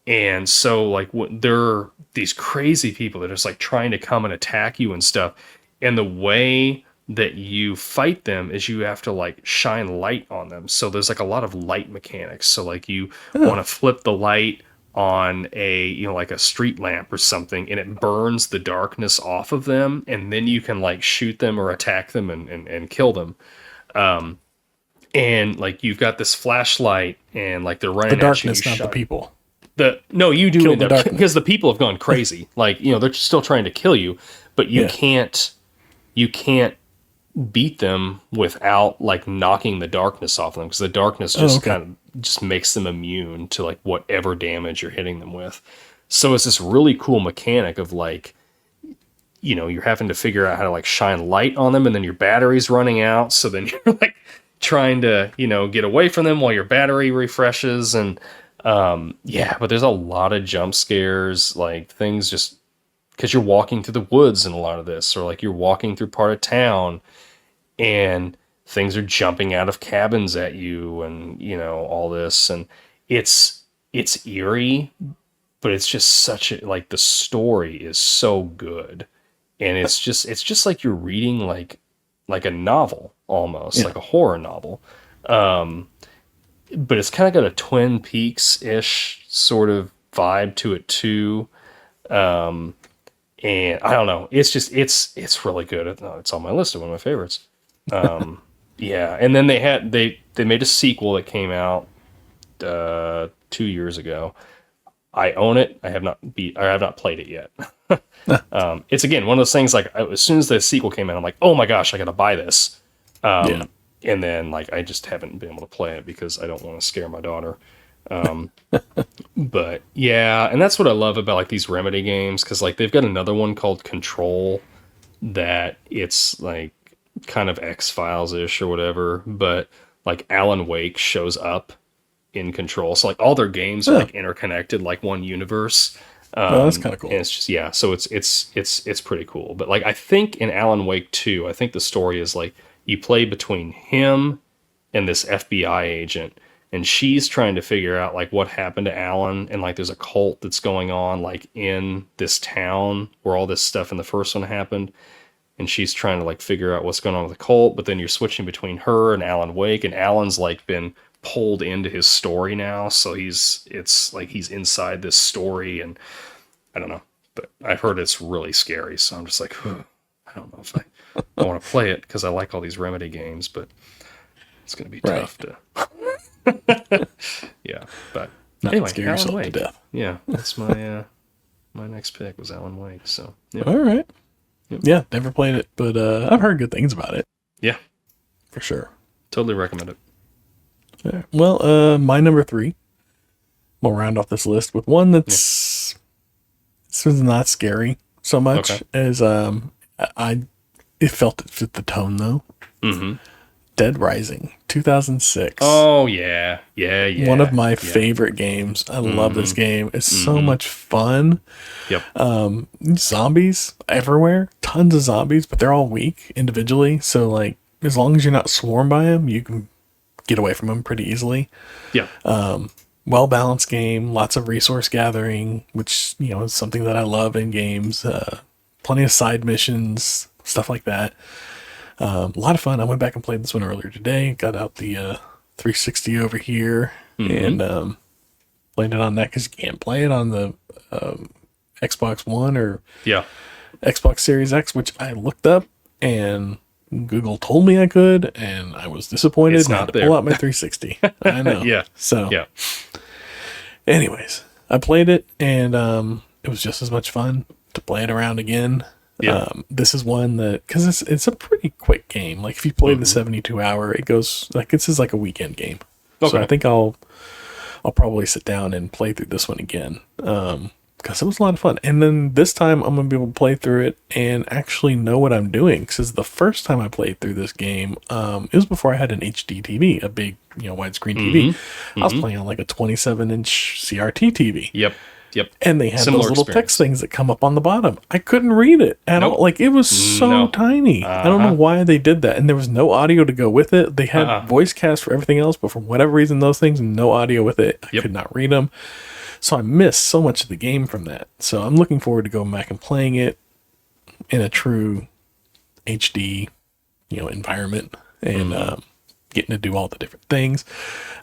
And so like there are these crazy people that are just like trying to come and attack you and stuff. And the way that you fight them is you have to like shine light on them. So there's like a lot of light mechanics. So like you want to flip the light on a, like a street lamp or something, and it burns the darkness off of them. And then you can like shoot them or attack them and kill them. And like you've got this flashlight, and like they're running The at you. darkness, not the people. No, you do Kill end the up, darkness. because the people have gone crazy. Like, they're still trying to kill you, but you can't beat them without like knocking the darkness off them, because the darkness just kind of just makes them immune to like whatever damage you're hitting them with. So it's this really cool mechanic of like, you're having to figure out how to like shine light on them, and then your battery's running out. So then you're like trying to, get away from them while your battery refreshes. And but there's a lot of jump scares, like things just because you're walking through the woods in a lot of this, or like you're walking through part of town and things are jumping out of cabins at you, and all this. And it's eerie, but it's just such a, like, the story is so good. And it's just like you're reading like a novel almost, like a horror novel. But it's kind of got a Twin Peaks-ish sort of vibe to it too. And I don't know, it's really good. It's on my list of one of my favorites. And then they made a sequel that came out 2 years ago. I own it. I have not played it yet. It's again one of those things, like as soon as the sequel came out, I'm like, oh my gosh, I gotta buy this. and then like I just haven't been able to play it because I don't want to scare my daughter. But yeah, and that's what I love about like these Remedy games, because like they've got another one called Control that it's like kind of X-Files ish or whatever, but like Alan Wake shows up in Control, so like all their games are Huh. like interconnected, like one universe. Oh, that's kind of And cool. it's just, yeah, so it's pretty cool. But like I think in Alan Wake 2, I think the story is like you play between him and this FBI agent, and she's trying to figure out like what happened to Alan, and like there's a cult that's going on like in this town where all this stuff in the first one happened, and she's trying to like figure out what's going on with the cult. But then you're switching between her and Alan Wake, and Alan's like been pulled into his story now, so it's like he's inside this story, and I don't know, but I've heard it's really scary, so I'm just like, I don't know if I want to play it because I like all these Remedy games, but it's going to be Right. tough to. Yeah, but Not anyway, scare Alan yourself Wake. to death. Yeah, that's my my next pick was Alan Wake. So yeah, All right. Yep. Yeah, never played it, but I've heard good things about it yeah, for sure. totally recommend it. Yeah. Well, my number 3. We'll round off this list with one that's this was not scary so much Okay. as I it felt it fit the tone though. Mm-hmm. Dead Rising, 2006. Oh yeah, yeah, yeah. One of my yeah. favorite games. I love this Mhm. game. It's so Mhm. much fun. Yep. Zombies everywhere, tons of zombies, but they're all weak individually. So like, as long as you're not swarmed by them, you can get away from them pretty easily. Yeah. Well balanced game, lots of resource gathering, which is something that I love in games. Plenty of side missions, stuff like that. A lot of fun. I went back and played this one earlier today. Got out the 360 over here and played it on that because you can't play it on the Xbox One or Yeah. Xbox Series X, which I looked up and Google told me I could, and I was disappointed. It's and I not had to there. pull out my 360. I know. Yeah. So, Yeah. anyways, I played it, and it was just as much fun to play it around again. Yeah. This is one that, because it's a pretty quick game. Like if you play the 72 hour, it goes like this is like a weekend game. So Okay. I think I'll probably sit down and play through this one again. Because it was a lot of fun. And then this time I'm going to be able to play through it and actually know what I'm doing. Because the first time I played through this game, it was before I had an HD TV, a big, widescreen TV. I was playing on like a 27-inch CRT TV. Yep. Yep. And they had Similar those little experience. text things that come up on the bottom. I couldn't read it at Nope. all. Like it was so No. tiny. I don't know why they did that. And there was no audio to go with it. They had voice cast for everything else, but for whatever reason, those things, no audio with it. I Yep. could not read them. So I missed so much of the game from that. So I'm looking forward to going back and playing it in a true HD, environment and getting to do all the different things.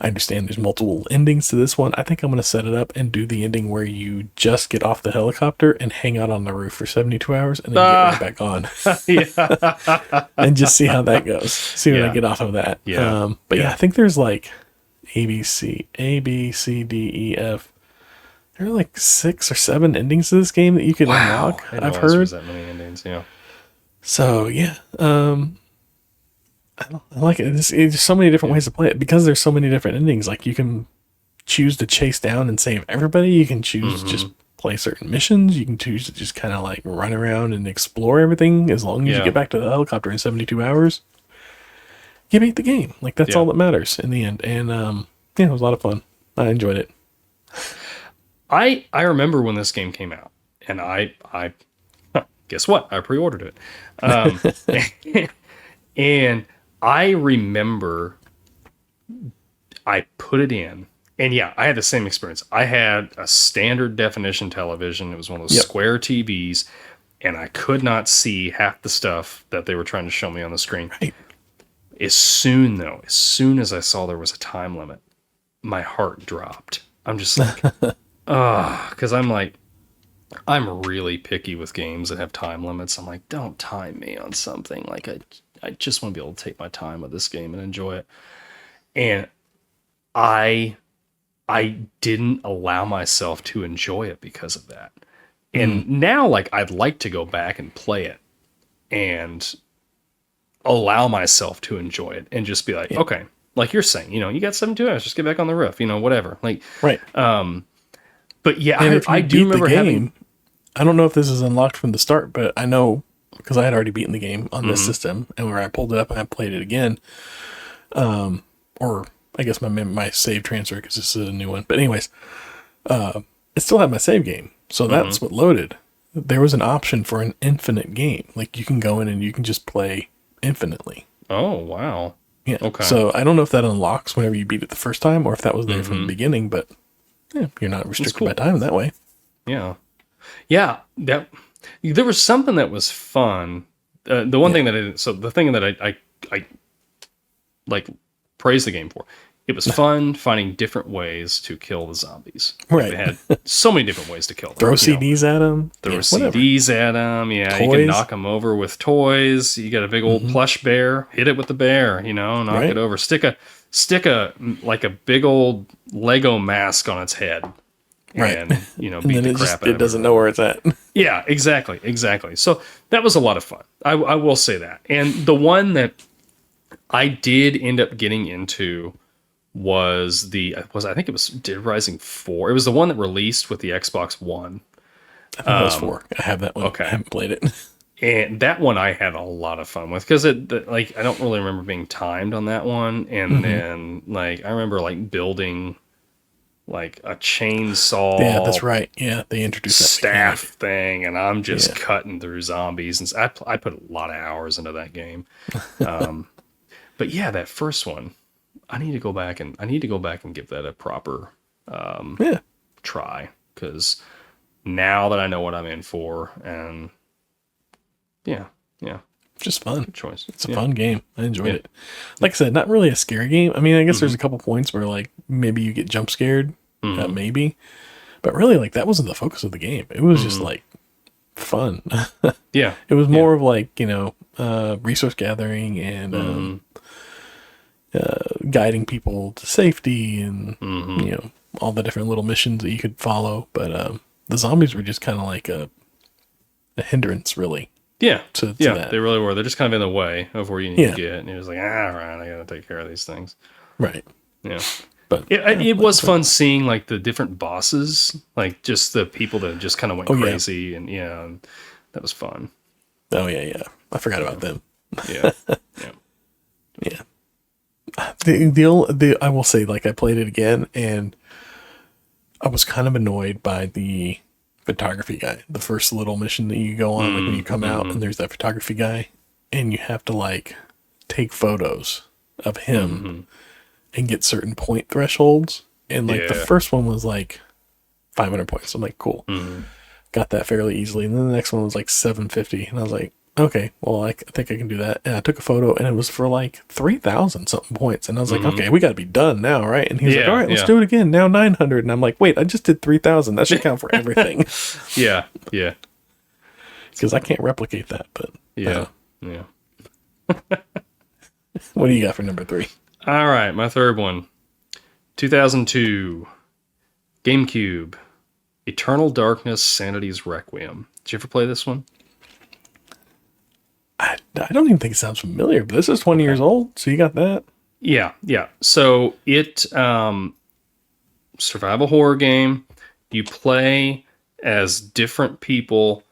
I understand there's multiple endings to this one. I think I'm going to set it up and do the ending where you just get off the helicopter and hang out on the roof for 72 hours and then get right back on Yeah. and just see how that goes. See what I Yeah. get off of that. Yeah. But yeah, Yeah. I think there's like A, B, C, D, E, F. There are like 6 or 7 endings to this game that you can unlock. I didn't I've realize there heard. was that many endings. Yeah. So yeah, I like it. There's so many different ways to play it because there's so many different endings. Like you can choose to chase down and save everybody. You can choose to just play certain missions. You can choose to just kind of like run around and explore everything. As long as you Yeah. get back to the helicopter in 72 hours, you beat the game. Like that's Yeah. all that matters in the end. And yeah, it was a lot of fun. I enjoyed it. I remember when this game came out, and I guess what? I pre-ordered it, and I remember I put it in, and yeah, I had the same experience. I had a standard definition television. It was one of those Yep. square TVs, and I could not see half the stuff that they were trying to show me on the screen. Right. As soon as I saw there was a time limit, my heart dropped. I'm just like, because I'm really picky with games that have time limits. I'm like, don't time me on something. Like I just want to be able to take my time with this game and enjoy it. And I didn't allow myself to enjoy it because of that. And now like I'd like to go back and play it. And allow myself to enjoy it and just be like, okay, like you're saying, you got 72 hours, just get back on the roof, whatever. Like, Right. but yeah, And if you I do beat remember the game, having, I don't know if this is unlocked from the start, but I know because I had already beaten the game on this Mm-hmm. system, and where I pulled it up and I played it again, or I guess my save transfer because this is a new one. But anyways, it still had my save game, so that's Mm-hmm. what loaded. There was an option for an infinite game, like you can go in and you can just play infinitely. oh, wow. Yeah. Okay. So I don't know if that unlocks whenever you beat it the first time, or if that was there from the Mm-hmm. beginning. But yeah, you're not restricted cool. by time that way. Yeah. Yeah. There was something that was fun. The one thing that the thing that I like praise the game for, it was fun finding different ways to kill the zombies. Right. They had so many different ways to kill them. Throw you know. CDs at them. Throw CDs at them. Yeah, you can Toys. knock them over with toys. You got a big old plush bear. Hit it with the bear. Knock Right. it over. Stick a like a big old Lego mask on its head. Right. And And beat then the it crap just out of it doesn't know where it's at. Yeah, exactly. So that was a lot of fun. I will say that. And the one that I did end up getting into was I think it was Dead Rising 4. It was the one that released with the Xbox One. I think that was 4. I have that one. okay. I haven't played it. And that one I had a lot of fun with because I don't really remember being timed on that one. And then I remember building like a chainsaw. Yeah, that's right. Yeah, they introduced that staff mechanic. thing, and I'm just Yeah. cutting through zombies, and I put a lot of hours into that game. But yeah, that first one, I need to go back and give that a proper Yeah. try, because now that I know what I'm in for, and yeah, Just fun. good choice. It's a fun game. I enjoyed Yeah. it. Like I said, not really a scary game. I mean, I guess there's a couple points where maybe you get jump scared, maybe, but really that wasn't the focus of the game. It was just fun. Yeah, It was more of resource gathering and guiding people to safety and all the different little missions that you could follow. But the zombies were just kind of like a hindrance, really. yeah, to yeah. that. They really were. They're just kind of in the way of where you need Yeah. to get, and you're just like, all right, I gotta take care of these things. Right. Yeah. But It was fun seeing the different bosses, just the people that just kind of went Oh, yeah. crazy, and and that was fun. oh yeah, I forgot about them. Yeah, yeah. Yeah. The I will say, I played it again, and I was kind of annoyed by the photography guy. The first little mission that you go on, when you come out, and there's that photography guy, and you have to take photos of him and get certain point thresholds. And the Yeah. first one was 500 points. I'm like, cool, got that fairly easily. And then the next one was 750, and I was like, okay, well, I think I can do that. And I took a photo, and it was for 3,000 something points. And I was like, okay, we got to be done now, right? And he's like, Yeah, all right, let's yeah. do it again. Now 900. And I'm like, wait, I just did 3,000. That should count for everything. Yeah, yeah, Because I can't replicate that. But yeah, yeah. what do you got for number 3? All right, my third one, 2002, GameCube, Eternal Darkness: Sanity's Requiem. Did you ever play this one? I don't even think it sounds familiar, but this is 20 years old. So you got that? Yeah, yeah. So it survival horror game. You play as different people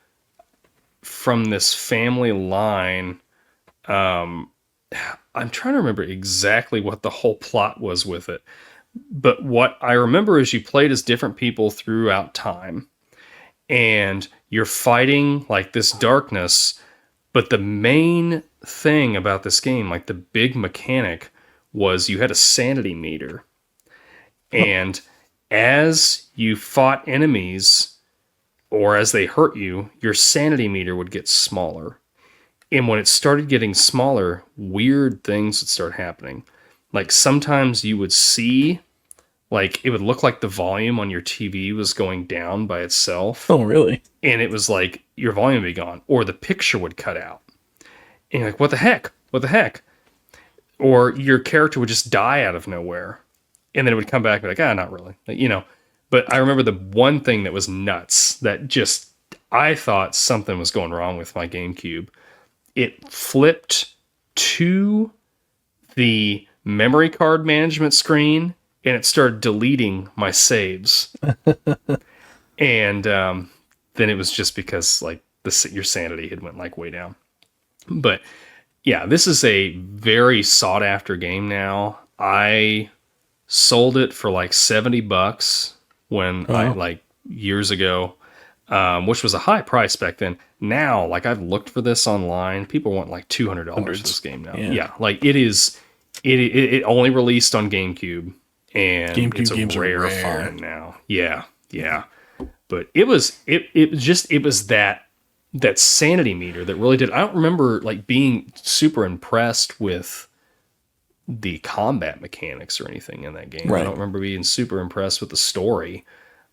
from this family line. I'm trying to remember exactly what the whole plot was with it. But what I remember is you played as different people throughout time. And you're fighting this darkness. But the main thing about this game, the big mechanic, was you had a sanity meter. And as you fought enemies, or as they hurt you, your sanity meter would get smaller. And when it started getting smaller, weird things would start happening. Sometimes you would see, it would look like the volume on your TV was going down by itself. Oh, really? And it was your volume would be gone, or the picture would cut out. And you're like, what the heck? What the heck? Or your character would just die out of nowhere. And then it would come back and be like, not really. But I remember the one thing that was nuts that I thought something was going wrong with my GameCube. It flipped to the memory card management screen, and it started deleting my saves. And then it was just because like your sanity had went like way down. But yeah, this is a very sought after game now. I sold it for like $70 when I like years ago, which was a high price back then. Now, like I've looked for this online, people want like $200 for this game now. Yeah, like it is. It only released on GameCube, and GameCube it's a games are rare rare. find now. Yeah. But it was that sanity meter that really did. I don't remember like being super impressed with the combat mechanics or anything in that game. Right. I don't remember being super impressed with the story.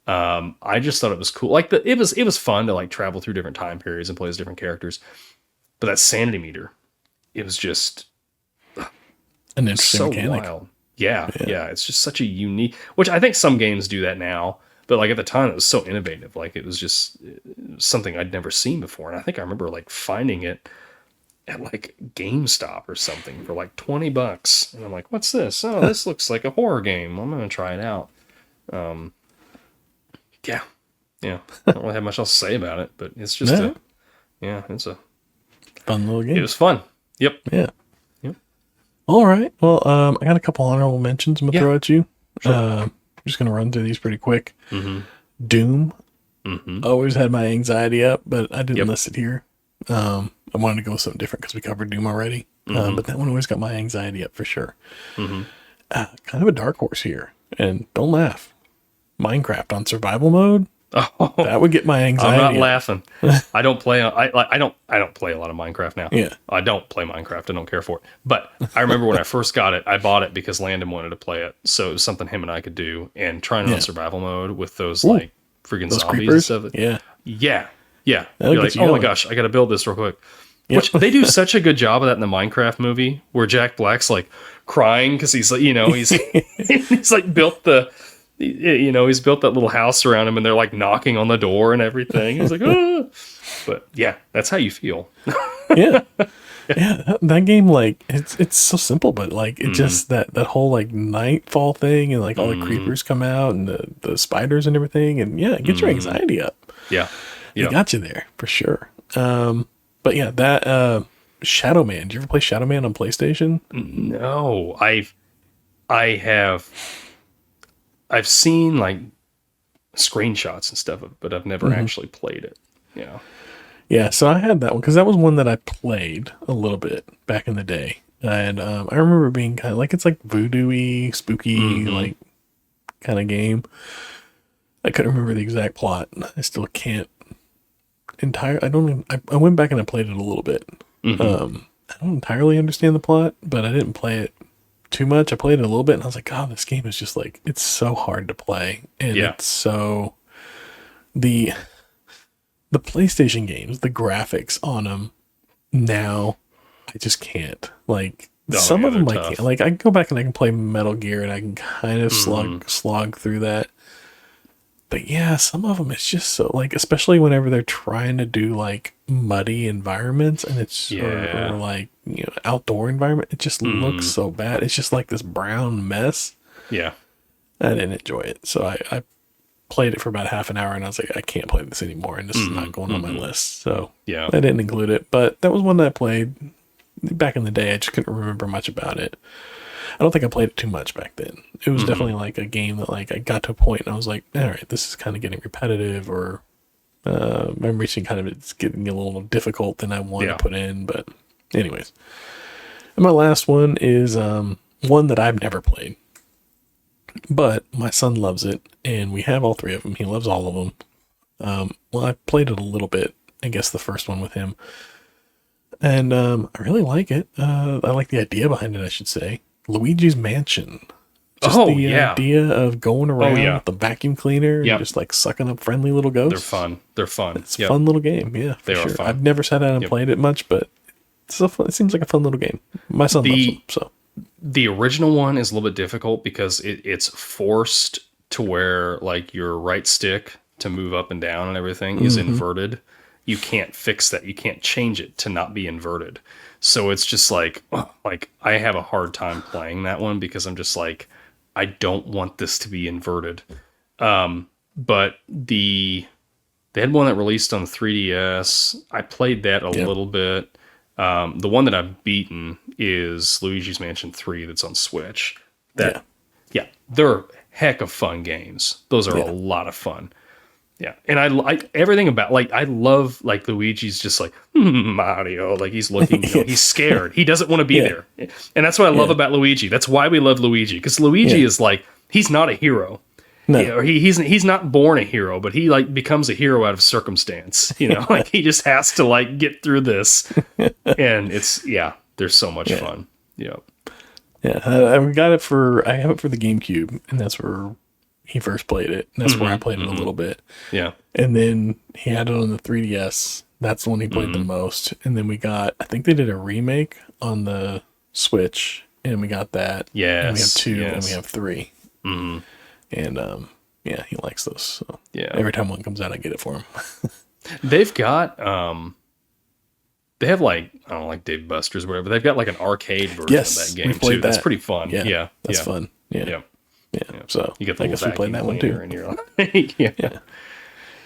I just thought it was cool. Like it was fun to like travel through different time periods and play as different characters. But that sanity meter, it was just An interesting so mechanic. wild. Yeah. It's just such a unique, which I think some games do that now. But like at the time, it was so innovative. Like it was just something I'd never seen before. And I think I remember like finding it at like GameStop or something for like $20. And I'm like, what's this? Oh, this looks like a horror game. I'm going to try it out. Yeah. I don't really have much else to say about it, but it's just it's a Fun little game. it was fun. Yep. Yeah. Yep. All right. Well, I got a couple honorable mentions I'm going to throw at you. Sure. I'm just going to run through these pretty quick. Mm-hmm. Doom. Mm-hmm. Always had my anxiety up, but I didn't Yep. list it here. I wanted to go with something different because we covered Doom already. But that one always got my anxiety up for sure. Mm-hmm. Kind of a dark horse here. And don't laugh. Minecraft on survival mode. Oh, That would get my anxiety I'm not up. laughing. I don't play. I don't play a lot of Minecraft now. Yeah. I don't play Minecraft. I don't care for it. But I remember when I first got it, I bought it because Landon wanted to play it, so it was something him and I could do. And trying it on survival mode with those like freaking Those zombies creepers. and stuff. Yeah. Yeah. That'll You're get like, you oh my going. gosh, I got to build this real quick. Yep. Which they do such a good job of that in the Minecraft movie, where Jack Black's like crying because he's like, he's he's like built he's built that little house around him, and they're like knocking on the door and everything. He's like, oh. But yeah, that's how you feel. Yeah. That game, like, it's so simple, but like it just that whole like nightfall thing, and like all the creepers come out and the spiders and everything, and it gets your anxiety up. Yeah. It got you there for sure. But yeah, that Shadow Man. Did you ever play Shadow Man on PlayStation? No, I've seen like screenshots and stuff, but I've never actually played it. Yeah. Yeah, so I had that one because that was one that I played a little bit back in the day, and I remember being kind of like, it's like voodoo-y, spooky, like kind of game. I couldn't remember the exact plot. I still can't I went back and I played it a little bit. I don't entirely understand the plot, but I didn't play it too much. I played it a little bit, and I was like, oh, this game is just like, it's so hard to play, and it's so the PlayStation games, the graphics on them now, I just can't. Like some of them I can't. Like I can go back and I can play Metal Gear and I can kind of slog through that. But yeah, some of them it's just so like, especially whenever they're trying to do like muddy environments and it's or like outdoor environment, it just looks so bad. It's just like this brown mess. Yeah, I didn't enjoy it, so I played it for about half an hour and I was like, I can't play this anymore, and this is not going on my list. So yeah, I didn't include it, but that was one that I played back in the day. I just couldn't remember much about it. I don't think I played it too much back then. It was definitely like a game that like I got to a point and I was like, all right, this is kind of getting repetitive, or I'm reaching kind of, it's getting a little difficult than I want to put in. But anyways, and my last one is one that I've never played, but my son loves it, and we have all three of them. He loves all of them. Well, I played it a little bit, I guess the first one with him, and I really like it. I like the idea behind it, I should say. Luigi's Mansion. Just the idea of going around with the vacuum cleaner and just like sucking up friendly little ghosts. They're fun. It's a fun little game. Yeah, for sure. fun. I've never sat down and played it much, but it seems like a fun little game. My son loves them, so. The original one is a little bit difficult because it's forced to where like your right stick to move up and down and everything is inverted, you can't fix that. You can't change it to not be inverted. So it's just like I have a hard time playing that one because I'm just like, I don't want this to be inverted. But they had one that released on the 3DS. I played that a little bit. The one that I've beaten is Luigi's Mansion 3 that's on Switch. Yeah, they're heck of fun games. Those are a lot of fun. Yeah, and I like everything about, like, I love, like, Luigi's just like, Mario, like, he's looking, he's scared. He doesn't want to be there. And that's what I love about Luigi. That's why we love Luigi, because Luigi is like, he's not a hero. No. He's not born a hero, but he, like, becomes a hero out of circumstance. Like, he just has to, like, get through this. And they're so much fun. Yeah. Yeah, I have it for the GameCube, and that's where he first played it. And that's where I played it a little bit. Yeah. And then he had it on the 3DS. That's the one he played the most. And then I think they did a remake on the Switch, and we got that. Yes. And we have 2, and we have 3. Mm-hmm. And, he likes those. So every time one comes out, I get it for him. They've got, they have, like, I don't know, like Dave Buster's or whatever. They've got, like, an arcade version of that game, too. That's pretty fun. Yeah. That's fun. Yeah. So you get the I guess we played that one too. And you're like,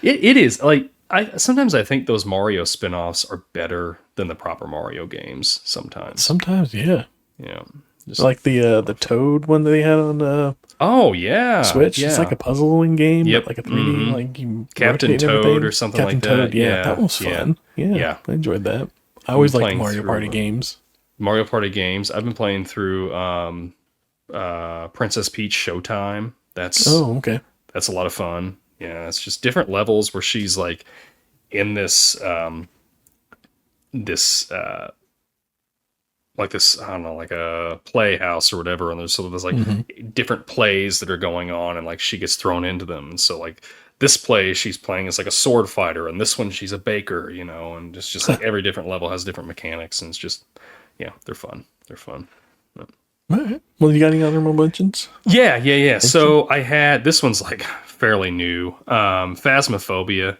It is like, sometimes I think those Mario spin-offs are better than the proper Mario games. Sometimes, yeah. Just like the Toad one that they had on Switch. Yeah. It's like a puzzling game, like a 3D, like you Captain Toad or something like that. Toad, that was fun. Yeah, I enjoyed that. I always liked Mario Party games. I've been playing through Princess Peach Showtime. That's okay. That's a lot of fun. Yeah, it's just different levels where she's like in this like this, I don't know, like a playhouse or whatever, and there's like different plays that are going on, and like she gets thrown into them. And so like this play she's playing is like a sword fighter, and this one she's a baker, and just like every different level has different mechanics, and it's just they're fun. All right. Well, you got any other mentions? Yeah. So I had, this one's like fairly new. Phasmophobia.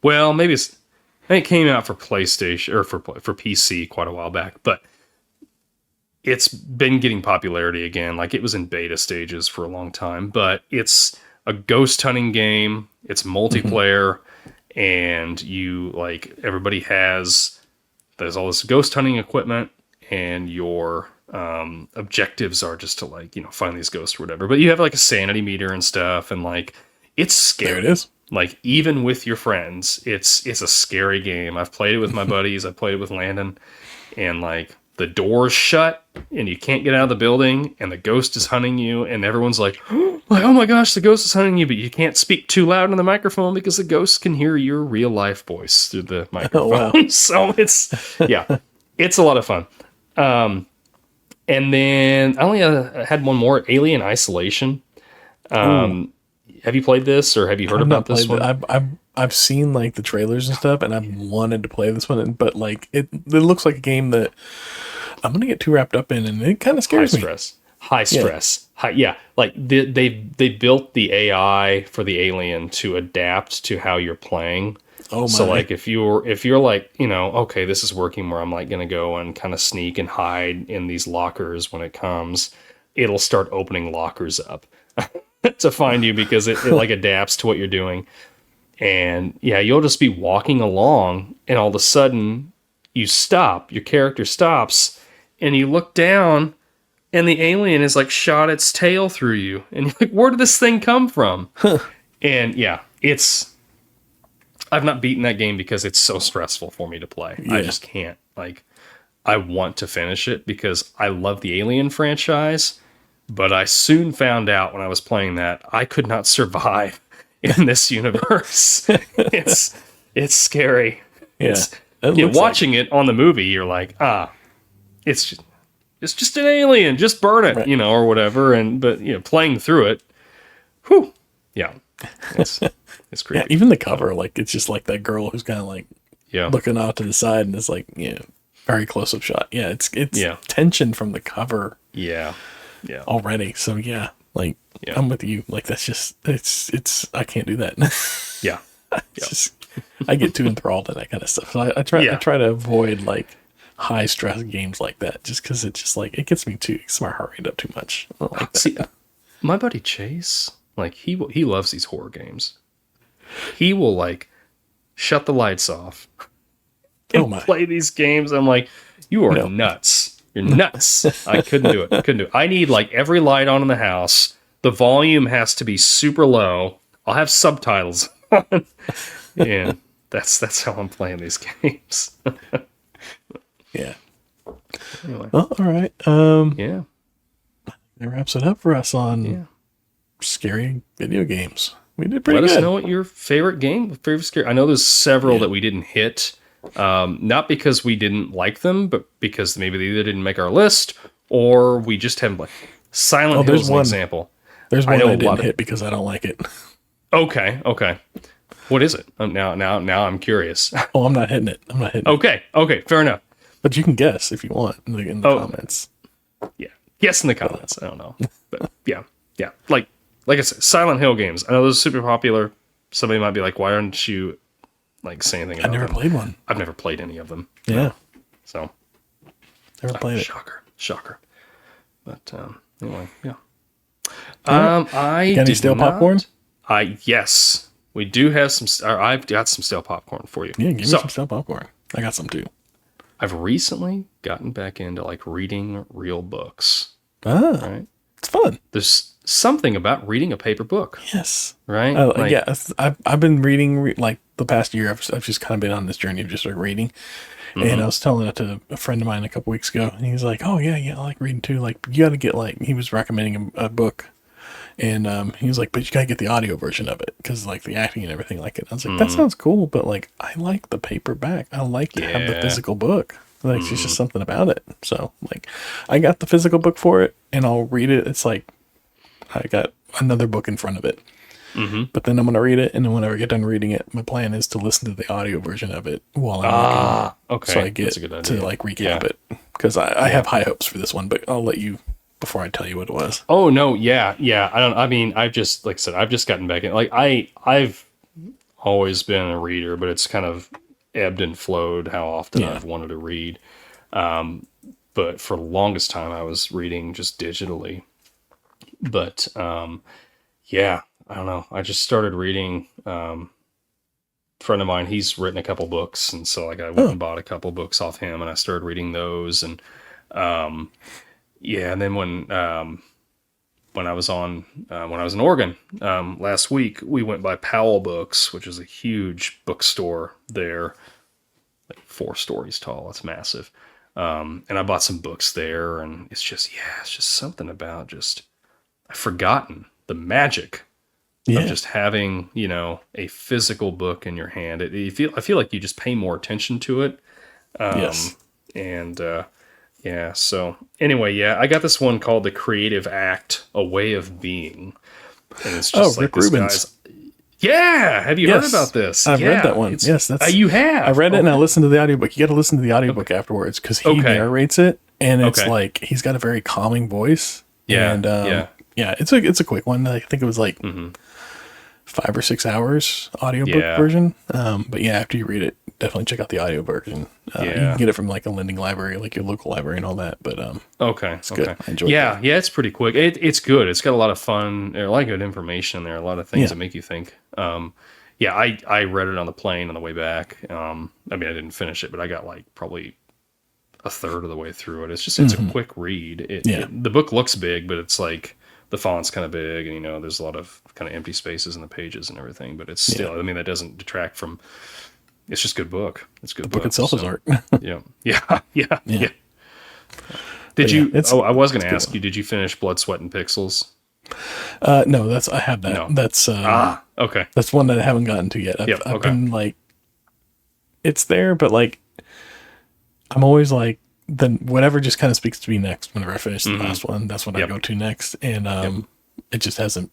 Well, maybe it came out for PlayStation or for PC quite a while back, but it's been getting popularity again. Like, it was in beta stages for a long time, but it's a ghost hunting game. It's multiplayer, and everybody there's all this ghost hunting equipment, and your objectives are just to find these ghosts or whatever. But you have like a sanity meter and stuff, and like, it's scary. There it is. Like, even with your friends, it's a scary game. I've played it with my buddies. I played it with Landon, and like, the door's shut and you can't get out of the building, and the ghost is hunting you, and everyone's like, oh my gosh, the ghost is hunting you, but you can't speak too loud in the microphone because the ghost can hear your real life voice through the microphone. Oh, wow. So it's a lot of fun. And then I only had one more, Alien Isolation. Have you played this, or have you heard about this one? I've seen like the trailers and stuff, and I've wanted to play this one, but like it looks like a game that I'm gonna get too wrapped up in, and it kind of scares me. High stress. Like they built the AI for the alien to adapt to how you're playing. Oh my. So like, if you're like, okay, this is working where I'm like gonna go and kind of sneak and hide in these lockers when it comes, it'll start opening lockers up to find you, because it like adapts to what you're doing. And you'll just be walking along, and all of a sudden you stop, your character stops, and you look down, and the alien is like shot its tail through you, and you're like, where did this thing come from? And I've not beaten that game because it's so stressful for me to play. I just can't. Like, I want to finish it because I love the Alien franchise, but I soon found out when I was playing that I could not survive in this universe. It's scary. Yeah. Watching it on the movie, you're like, it's just an alien, just burn it, right. Or whatever. But playing through it, whew, it's crazy. Yeah, even the cover, like, it's just like that girl who's kind of like looking out to the side, and it's like very close up shot. Yeah, it's tension from the cover. Yeah. Already. So I'm with you. Like, that's just it's I can't do that. Yeah. I get too enthralled in that kind of stuff. So I try to avoid like high stress games like that, just because it just like it gets my heart rate up too much. I don't like that. See, my buddy Chase, like he loves these horror games. He will like shut the lights off and play these games. I'm like, you are nuts. You're nuts. I couldn't do it. I need like every light on in the house. The volume has to be super low. I'll have subtitles on. And that's how I'm playing these games. Yeah. Anyway. Well, all right. Yeah. That wraps it up for us on scary video games. We did pretty good. Let us know what your favorite scary. I know there's several that we didn't hit. Not because we didn't like them, but because maybe they either didn't make our list or we just haven't like Silent Hill's an example. There's one I didn't hit because I don't like it. Okay. What is it? Now I'm curious. Oh, I'm not hitting it. Okay, fair enough. But you can guess if you want in the comments. Yeah, guess in the comments. I don't know, but yeah. Like I said, Silent Hill games. I know those are super popular. Somebody might be like, "Why aren't you like say anything about them?" I've never played one. I've never played any of them. Yeah. So never played it. Shocker. But anyway, yeah. I got any stale popcorn? Yes, we do have some. I've got some stale popcorn for you. Yeah, give me some stale popcorn. I got some too. I've recently gotten back into like reading real books. Right? It's fun. There's something about reading a paper book. Yes. Right? I've been reading like the past year. I've just kind of been on this journey of just like reading. Mm-hmm. And I was telling that to a friend of mine a couple weeks ago, and he was like, "Oh yeah, I like reading too. Like you got to get like," he was recommending a book, and he was like, "But you got to get the audio version of it because like the acting and everything like it." I was like, "That sounds cool, but like I like the paperback. I like to have the physical book. Like it's just something about it." So like, I got the physical book for it, and I'll read it. It's like I got another book in front of it. Mm-hmm. But then I'm going to read it, and then whenever I get done reading it, my plan is to listen to the audio version of it while I'm looking. Okay. So I get to like recap it. Because I have high hopes for this one, but I'll let you before I tell you what it was. Oh, no, yeah. I've just, like I said, I've just gotten back in. Like, I've always been a reader, but it's kind of ebbed and flowed how often I've wanted to read. But for the longest time, I was reading just digitally. But, I don't know. I just started reading. A friend of mine, he's written a couple books, and so like I went and bought a couple books off him, and I started reading those. And and then when I was in Oregon last week, we went by Powell Books, which is a huge bookstore there, like 4 stories tall. It's massive. And I bought some books there, and it's just something about I've forgotten the magic of just having, a physical book in your hand. I feel like you just pay more attention to it. And so anyway, I got this one called The Creative Act, A Way of Being. And it's just like Rick Rubin's. Have you heard about this? I've read that one. That's you have. I read it and I listened to the audiobook. You got to listen to the audiobook afterwards because he narrates it, and it's like he's got a very calming voice. It's a quick one. I think it was like 5 or 6 hours audiobook version. But after you read it, definitely check out the audio version. You can get it from like a lending library, like your local library and all that. But it's good. I enjoyed it. It's pretty quick. It's good. It's got a lot of fun. There's a lot of good information there. A lot of things that make you think. I read it on the plane on the way back. I didn't finish it, but I got like probably a third of the way through it. It's a quick read. The book looks big, but it's like the font's kind of big, and there's a lot of kind of empty spaces in the pages and everything. But it's still, that doesn't detract from. It's just a good book. It's a good book. The book itself is art. Yeah. Did you? I was going to ask you. Did you finish Blood, Sweat, and Pixels? No, I have that. No. That's okay. That's one that I haven't gotten to yet. I've been like, it's there, but like, I'm always like, then whatever just kind of speaks to me next. Whenever I finish the last one, that's what I go to next, and it just hasn't.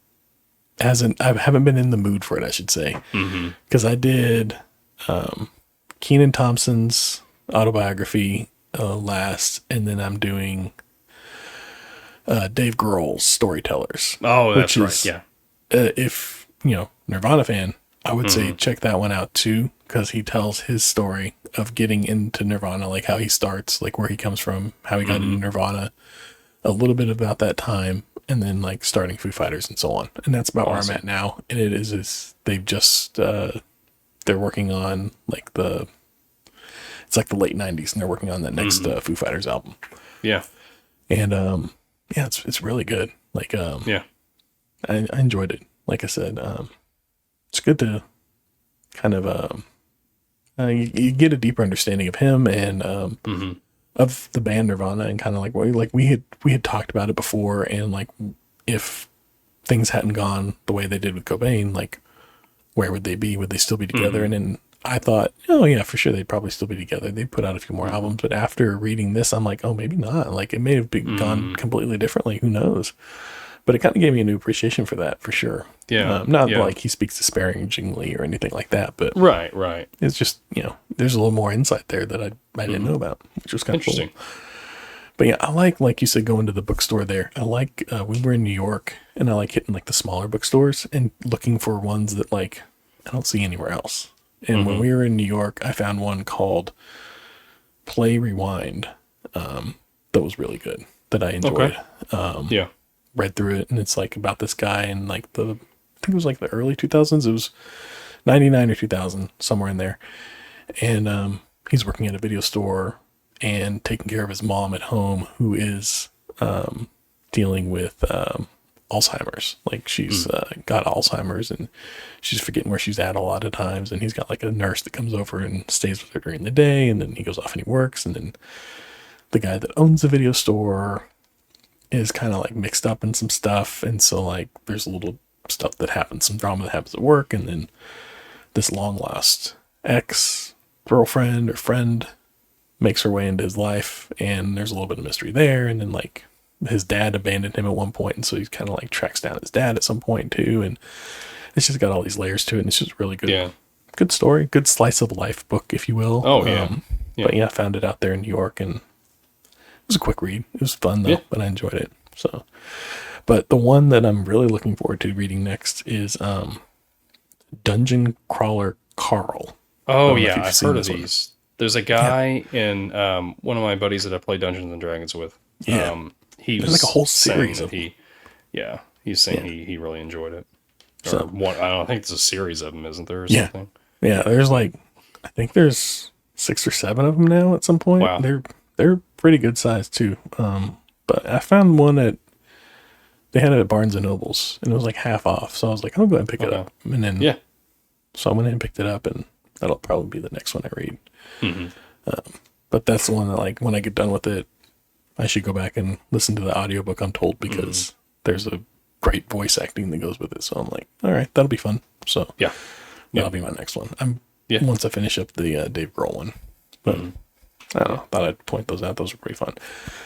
I haven't been in the mood for it, I should say, because I did Kenan Thompson's autobiography last, and then I'm doing Dave Grohl's Storytellers. Oh, that's right. Yeah. If Nirvana fan, I would say check that one out too, because he tells his story of getting into Nirvana, like how he starts, like where he comes from, how he got into Nirvana, a little bit about that time, and then like starting Foo Fighters and so on. And that's about where I'm at now. And it is they've just they're working on like it's like the late '90s, and they're working on the next Foo Fighters album. Yeah. And yeah, it's really good. Like Yeah. I enjoyed it. Like I said, it's good to kind of you get a deeper understanding of him and of the band Nirvana, and kind of like we had talked about it before, and like if things hadn't gone the way they did with Cobain, like where would they be? Would they still be together? And then I thought, oh yeah, for sure they'd probably still be together. They'd put out a few more albums, but after reading this, I'm like, oh, maybe not. Like it may have gone completely differently. Who knows? But it kind of gave me a new appreciation for that, for sure. Yeah. Not like he speaks disparagingly or anything like that, but Right. it's just, there's a little more insight there that I didn't know about, which was kind of Interesting. cool. But yeah, I like you said, going to the bookstore there. I like, we were in New York, and I like hitting like the smaller bookstores and looking for ones that like I don't see anywhere else. And when we were in New York, I found one called Play Rewind that was really good, that I enjoyed. Okay. Yeah. Read through it, and it's like about this guy in like I think it was like the early 2000s. It was 99 or 2000, somewhere in there. And he's working at a video store and taking care of his mom at home, who is dealing with Alzheimer's. Like she's got Alzheimer's, and she's forgetting where she's at a lot of times. And he's got like a nurse that comes over and stays with her during the day, and then he goes off and he works. And then the guy that owns the video store is kind of like mixed up in some stuff, and so like there's a little stuff that happens, some drama that happens at work, and then this long lost ex girlfriend or friend makes her way into his life, and there's a little bit of mystery there. And then like his dad abandoned him at one point, and so he kind of like tracks down his dad at some point too, and it's just got all these layers to it, and it's just really good. Good story, good slice of life book, if you will. But yeah, I found it out there in New York, and it was a quick read. It was fun though, but I enjoyed it. So, but the one that I'm really looking forward to reading next is Dungeon Crawler Carl. Oh yeah, I've heard of these. There's a guy in one of my buddies that I play Dungeons and Dragons with. Yeah, he there's was like a whole series of he's saying he really enjoyed it. So one, I don't think it's a series of them, isn't there? Or something? Yeah. There's like, I think there's 6 or 7 of them now at some point. Wow. They're pretty good size too. But I found one they had it at Barnes and Nobles, and it was like half off. So I was like, I'll go ahead and pick it up. And then, so I went ahead and picked it up, and that'll probably be the next one I read. But that's the one that, like, when I get done with it, I should go back and listen to the audiobook, I'm told, because there's a great voice acting that goes with it. So I'm like, all right, that'll be fun. So that'll be my next one. Once I finish up the Dave Grohl one. But I don't know, thought I'd point those out. Those were pretty fun.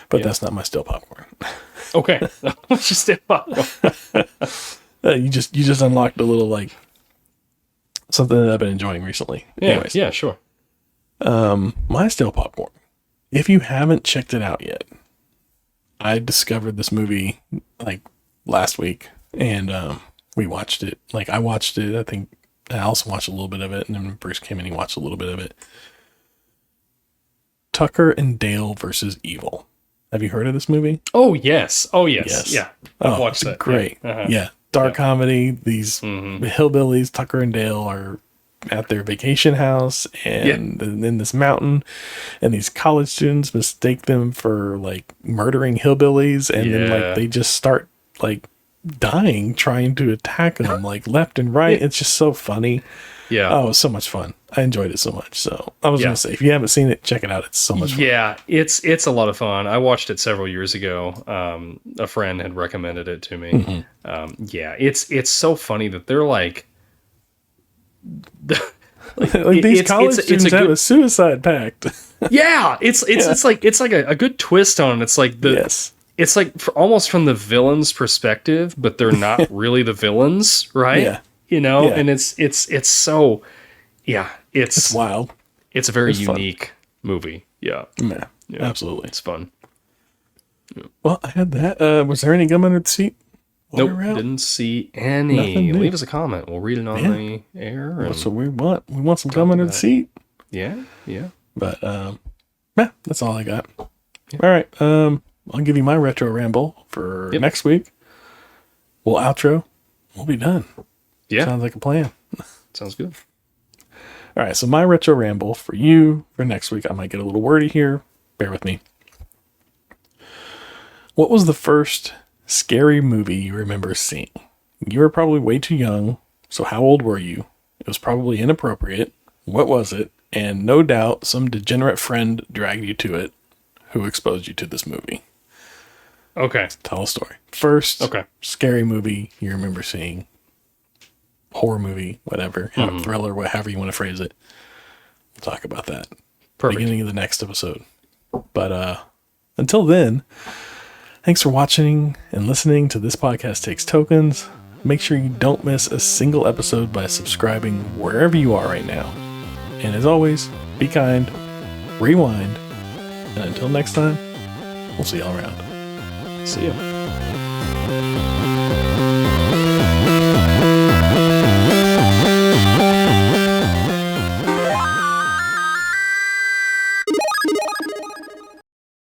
But that's not my still popcorn. Okay. What's your still popcorn? You just unlocked a little, like, something that I've been enjoying recently. Yeah. Anyways, Yeah, sure. my still popcorn. If you haven't checked it out yet, I discovered this movie like last week, and we watched it. Like, I watched it. I think I also watched a little bit of it, and then Bruce came in, he watched a little bit of it. Tucker and Dale versus Evil. Have you heard of this movie? Oh yes. Yeah, I've watched that. Great. Yeah. Dark comedy. These hillbillies, Tucker and Dale, are at their vacation house and in this mountain, and these college students mistake them for like murdering hillbillies, and then like they just start like dying trying to attack them like left and right. It's just so funny. Yeah. Oh, it was so much fun. I enjoyed it so much. So I was gonna say, if you haven't seen it, check it out. It's so much fun. Yeah, it's a lot of fun. I watched it several years ago. A friend had recommended it to me. It's so funny that they're like these college students have a suicide pact. It's like a good twist on it. It's like it's like almost from the villain's perspective, but they're not really the villains, right? Yeah. And it's so it's wild. It's a very unique movie. Yeah, absolutely. It's fun. Well, I had that. Was there any gum under the seat? Nope, Water out? didn't see any. Nothing new. Leave us a comment. We'll read it on the air. And That's what we want. We want some comment in the seat. yeah, yeah. But yeah, that's all I got. Yeah. All right. I'll give you my retro ramble for next week. We'll outro. We'll be done. Yeah. Sounds like a plan. Sounds good. All right. So my retro ramble for you for next week. I might get a little wordy here. Bear with me. What was the first scary movie you remember seeing? You were probably way too young. So how old were you? It was probably inappropriate. What was it? And no doubt some degenerate friend dragged you to it who exposed you to this movie. Okay. Tell a story. First scary movie you remember seeing. Horror movie, whatever. Thriller, whatever you want to phrase it. We'll talk about that. Perfect. Beginning of the next episode. But until then, thanks for watching and listening to This Podcast Takes Tokens. Make sure you don't miss a single episode by subscribing wherever you are right now. And as always, be kind, rewind, and until next time, we'll see y'all around. See ya.